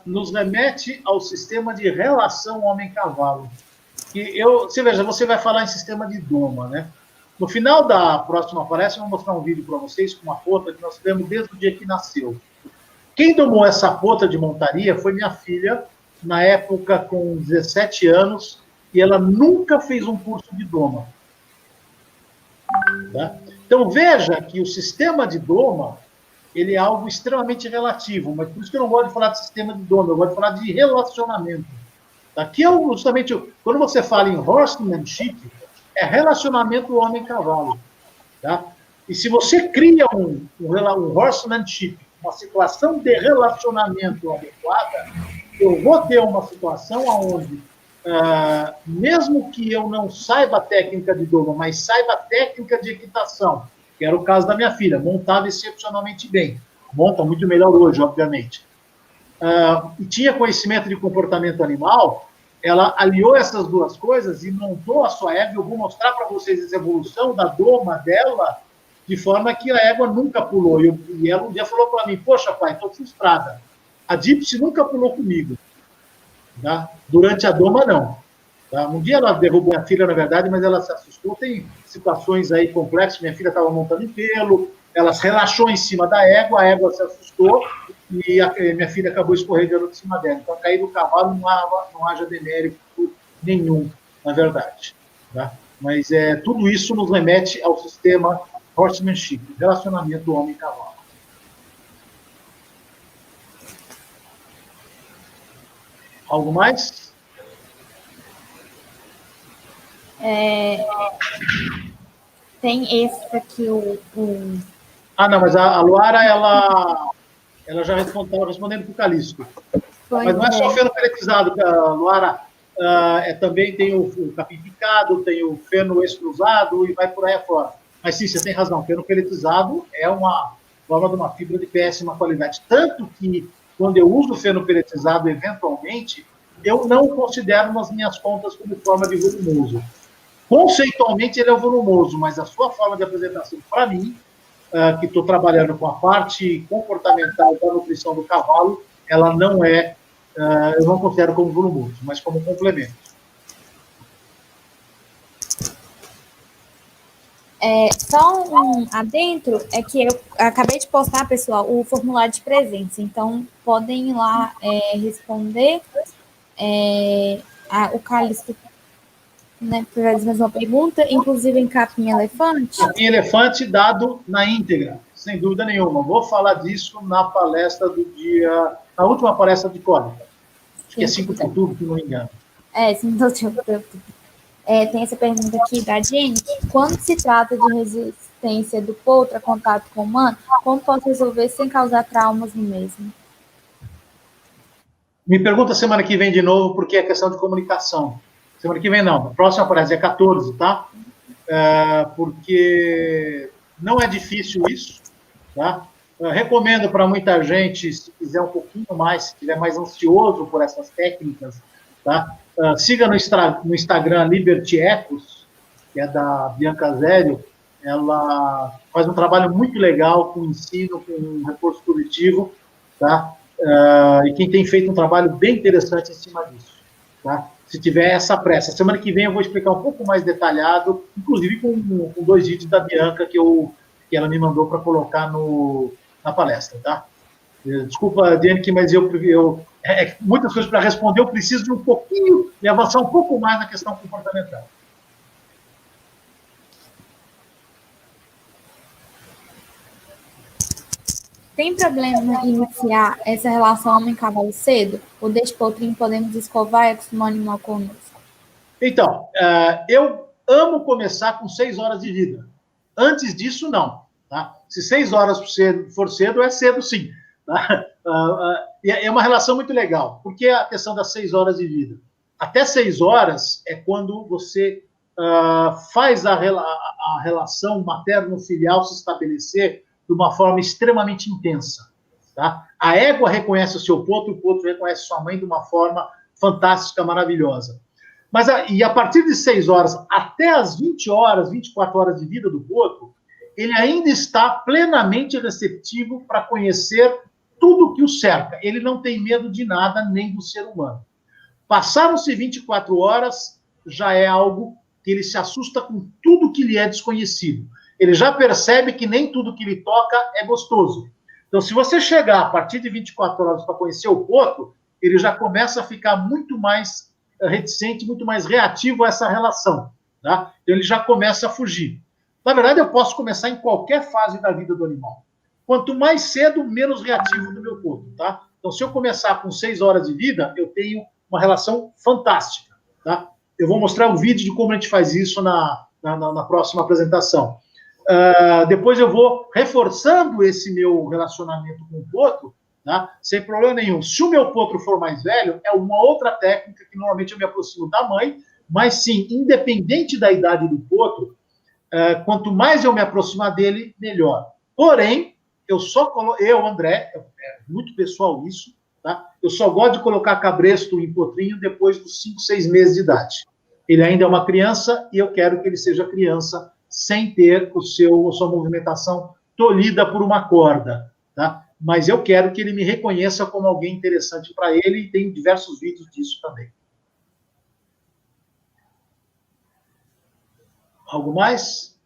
Nos remete ao sistema de relação homem-cavalo. Você veja, você vai falar em sistema de doma, né? No final da próxima palestra, eu vou mostrar um vídeo para vocês com uma pota que nós temos desde o dia que nasceu. Quem domou essa pota de montaria foi minha filha, na época com 17 anos, e ela nunca fez um curso de doma. Tá? Então, veja que o sistema de doma, ele é algo extremamente relativo, mas por isso que eu não gosto de falar de sistema de doma, eu gosto de falar de relacionamento. Aqui é justamente, quando você fala em horsemanship, é relacionamento homem-cavalo. Tá? E se você cria um horsemanship, uma situação de relacionamento adequada, eu vou ter uma situação onde, mesmo que eu não saiba a técnica de doma, mas saiba a técnica de equitação, que era o caso da minha filha, montava excepcionalmente bem. Monta muito melhor hoje, obviamente. E tinha conhecimento de comportamento animal, ela aliou essas duas coisas e montou a sua égua. Eu vou mostrar para vocês essa evolução da doma dela, de forma que a égua nunca pulou. E ela um dia falou para mim, poxa, pai, estou frustrada. A Gypsy nunca pulou comigo. Tá? Durante a doma, não. Tá? Um dia ela derrubou minha filha, na verdade, mas ela se assustou. Tem situações aí complexas. Minha filha estava montando em pelo, ela se relaxou em cima da égua, a égua se assustou, e minha filha acabou escorregando de cima dela. Então, cair do cavalo não haja demérito nenhum, na verdade. Tá? Mas tudo isso nos remete ao sistema horsemanship, relacionamento homem-cavalo. Algo mais? Tem esse aqui, não, mas a Luara, ela já estava respondendo para o Calixto. Mas não é só feno peletizado, Luara. Também tem o capim picado, tem o feno extrusado e vai por aí afora. Mas sim, você tem razão, feno peletizado é uma forma de uma fibra de péssima qualidade. Tanto que, quando eu uso feno peletizado, eventualmente, eu não o considero nas minhas contas como forma de volumoso. Conceitualmente, ele é volumoso, mas a sua forma de apresentação, para mim, que estou trabalhando com a parte comportamental da nutrição do cavalo, ela não é, eu não considero como volumoso, mas como complemento. Só um adentro, é que eu acabei de postar, pessoal, o formulário de presença, então podem ir lá responder. O Calixto, né, fez mais uma pergunta, inclusive em capim elefante. Capim elefante dado na íntegra, sem dúvida nenhuma. Vou falar disso na palestra do dia, na última palestra de cólica. Acho que é 5 de outubro, se não me engano. 5 de outubro. Tem essa pergunta aqui da Jenny. Quando se trata de resistência do potro a contato com o humano, como posso resolver sem causar traumas no mesmo? Me pergunta semana que vem de novo, porque é questão de comunicação. Semana que vem não, a próxima palestra é 14, tá? Porque não é difícil isso, tá? Eu recomendo para muita gente, se quiser um pouquinho mais, se estiver mais ansioso por essas técnicas, tá? Siga no Instagram Liberty Ecos, que é da Bianca Zélio. Ela faz um trabalho muito legal com ensino, com reforço cognitivo, tá? E quem tem feito um trabalho bem interessante em cima disso, tá? Se tiver essa pressa. Semana que vem eu vou explicar um pouco mais detalhado, inclusive com 2 vídeos da Bianca que ela me mandou para colocar na palestra, tá? Desculpa, Diane, mas muitas coisas para responder, eu preciso de avançar um pouco mais na questão comportamental. Tem problema em iniciar essa relação homem-cavalo cedo? Ou desde potrinho podemos escovar e acostumar o animal conosco? Então, eu amo começar com 6 horas de vida. Antes disso, não. Tá? Se 6 horas for cedo, é cedo sim. Tá? É uma relação muito legal. Por que a questão das 6 horas de vida? Até 6 horas é quando você faz a relação materno-filial se estabelecer de uma forma extremamente intensa. Tá? A égua reconhece o seu potro, o potro reconhece sua mãe de uma forma fantástica, maravilhosa. Mas a partir de 6 horas até as 20 horas, 24 horas de vida do potro, ele ainda está plenamente receptivo para conhecer tudo que o cerca. Ele não tem medo de nada, nem do ser humano. Passaram-se 24 horas, já é algo que ele se assusta com tudo que lhe é desconhecido. Ele já percebe que nem tudo que ele toca é gostoso. Então, se você chegar a partir de 24 horas para conhecer o potro, ele já começa a ficar muito mais reticente, muito mais reativo a essa relação. Tá? Então, ele já começa a fugir. Na verdade, eu posso começar em qualquer fase da vida do animal. Quanto mais cedo, menos reativo do meu potro. Tá? Então, se eu começar com 6 horas de vida, eu tenho uma relação fantástica. Tá? Eu vou mostrar um vídeo de como a gente faz isso na próxima apresentação. Depois eu vou reforçando esse meu relacionamento com o potro, tá? Sem problema nenhum. Se o meu potro for mais velho, é uma outra técnica que normalmente eu me aproximo da mãe, mas sim, independente da idade do potro, quanto mais eu me aproximar dele, melhor. Porém, André, é muito pessoal isso, tá? Eu só gosto de colocar cabresto em potrinho depois dos 5, 6 meses de idade. Ele ainda é uma criança e eu quero que ele seja criança sem ter a sua movimentação tolhida por uma corda, tá? Mas eu quero que ele me reconheça como alguém interessante para ele e tem diversos vídeos disso também. Algo mais?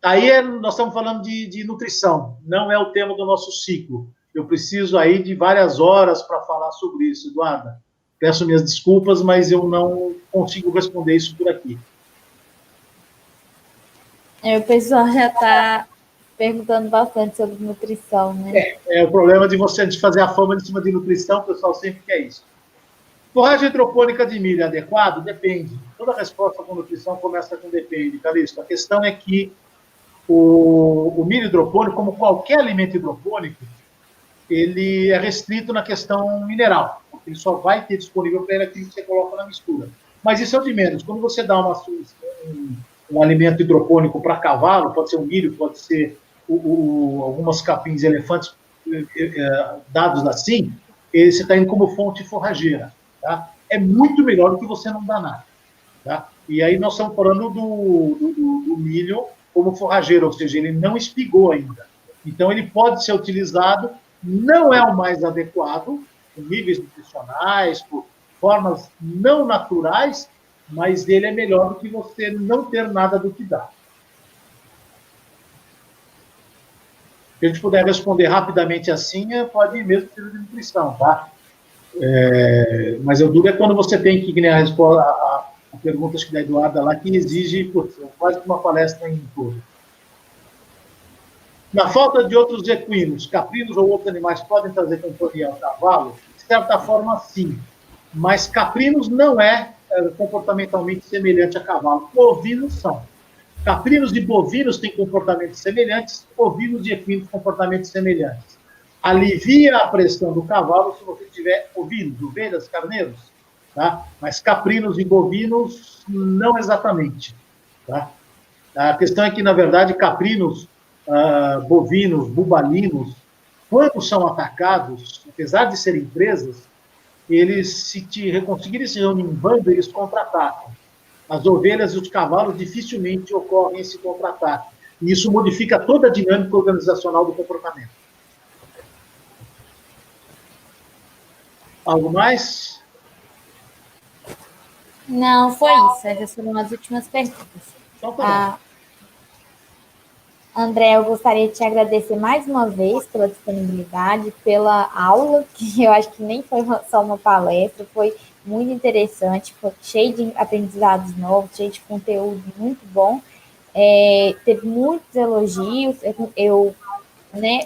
Aí nós estamos falando de nutrição, não é o tema do nosso ciclo. Eu preciso aí de várias horas para falar sobre isso, Eduarda. Peço minhas desculpas, mas eu não consigo responder isso por aqui. O pessoal já está perguntando bastante sobre nutrição, né? O problema de você fazer a fama em cima de nutrição, o pessoal sempre quer isso. Forragem hidropônica de milho adequado? Depende. Toda resposta com nutrição começa com depende, Calixto. A questão é que o milho hidropônico, como qualquer alimento hidropônico, ele é restrito na questão mineral. Ele só vai ter disponível para ele aquilo que você coloca na mistura. Mas isso é o de menos. Quando você dá um alimento hidropônico para cavalo, pode ser um milho, pode ser algumas capins elefantes dados assim, você está indo como fonte forrageira. Tá? É muito melhor do que você não dar nada. Tá? E aí nós estamos falando do milho como forrageiro, ou seja, ele não espigou ainda. Então ele pode ser utilizado, não é o mais adequado, por níveis nutricionais, por formas não naturais, mas ele é melhor do que você não ter nada do que dá. Se a gente puder responder rapidamente assim, pode ir mesmo ser de nutrição, tá? Mas o duro é quando você tem que ganhar a pergunta acho que da Eduarda lá, que exige quase que uma palestra em todo. Na falta de outros equinos, caprinos ou outros animais podem trazer companhia ao cavalo? De certa forma, sim. Mas caprinos não é comportamentalmente semelhante a cavalo. Bovinos são. Caprinos e bovinos têm comportamentos semelhantes, bovinos e equinos comportamentos semelhantes. Alivia a pressão do cavalo se você tiver ovinos, ovelhas, carneiros, tá? Mas caprinos e bovinos, não exatamente, tá? A questão é que, na verdade, caprinos, bovinos, bubalinos, quando são atacados, apesar de serem presas, eles, se conseguirem se reunir em bando, eles contra-atacam. As ovelhas e os cavalos dificilmente ocorrem esse contra-ataque. E isso modifica toda a dinâmica organizacional do comportamento. Algo mais? Não, foi isso. Essas foram as últimas perguntas. Então, tá bom. André, eu gostaria de te agradecer mais uma vez pela disponibilidade, pela aula, que eu acho que nem foi só uma palestra, foi muito interessante, foi cheio de aprendizados novos, cheio de conteúdo muito bom. Teve muitos elogios, eu né,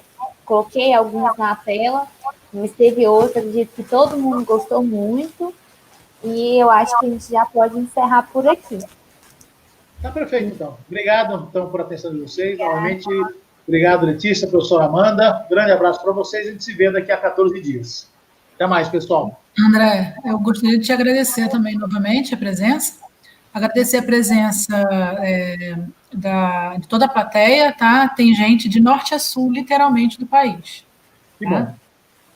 coloquei alguns na tela, mas teve outros que todo mundo gostou muito, e eu acho que a gente já pode encerrar por aqui. Tá perfeito, então. Obrigado, então, por atenção de vocês. Novamente, obrigado, Letícia, professora Amanda. Grande abraço para vocês. A gente se vê daqui a 14 dias. Até mais, pessoal. André, eu gostaria de te agradecer também novamente a presença. Agradecer a presença de toda a plateia, tá? Tem gente de norte a sul, literalmente, do país. Que tá? bom.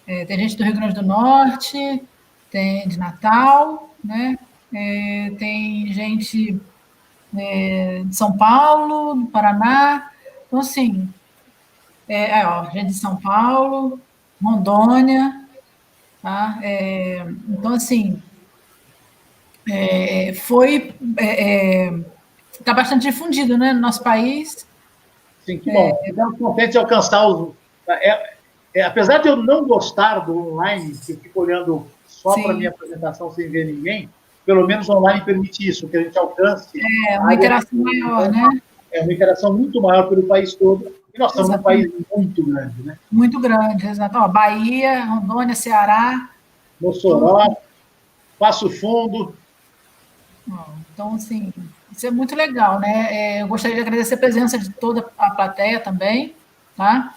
Tem gente do Rio Grande do Norte, tem de Natal, né? Tem gente de São Paulo, do Paraná. Então, assim, gente de São Paulo, Rondônia, tá? Então, assim, está bastante difundido, né, no nosso país. Sim, que bom. Ficamos contentes de alcançar os... apesar de eu não gostar do online, que eu fico olhando só para a minha apresentação sem ver ninguém, pelo menos o online permite isso, que a gente alcance... uma interação maior, né? É uma interação muito maior pelo país todo, e nós estamos num país muito grande, né? Muito grande, exato. Ó, Bahia, Rondônia, Ceará... Mossoró, Passo Fundo... Então, assim, isso é muito legal, né? Eu gostaria de agradecer a presença de toda a plateia também, tá?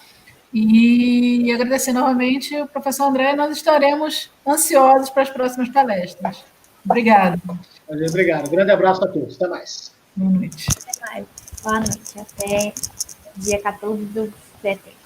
E agradecer novamente o professor André, nós estaremos ansiosos para as próximas palestras. Obrigada. Obrigado. Grande abraço a todos. Até mais. Boa noite. Até mais. Boa noite. Até dia 14 de setembro.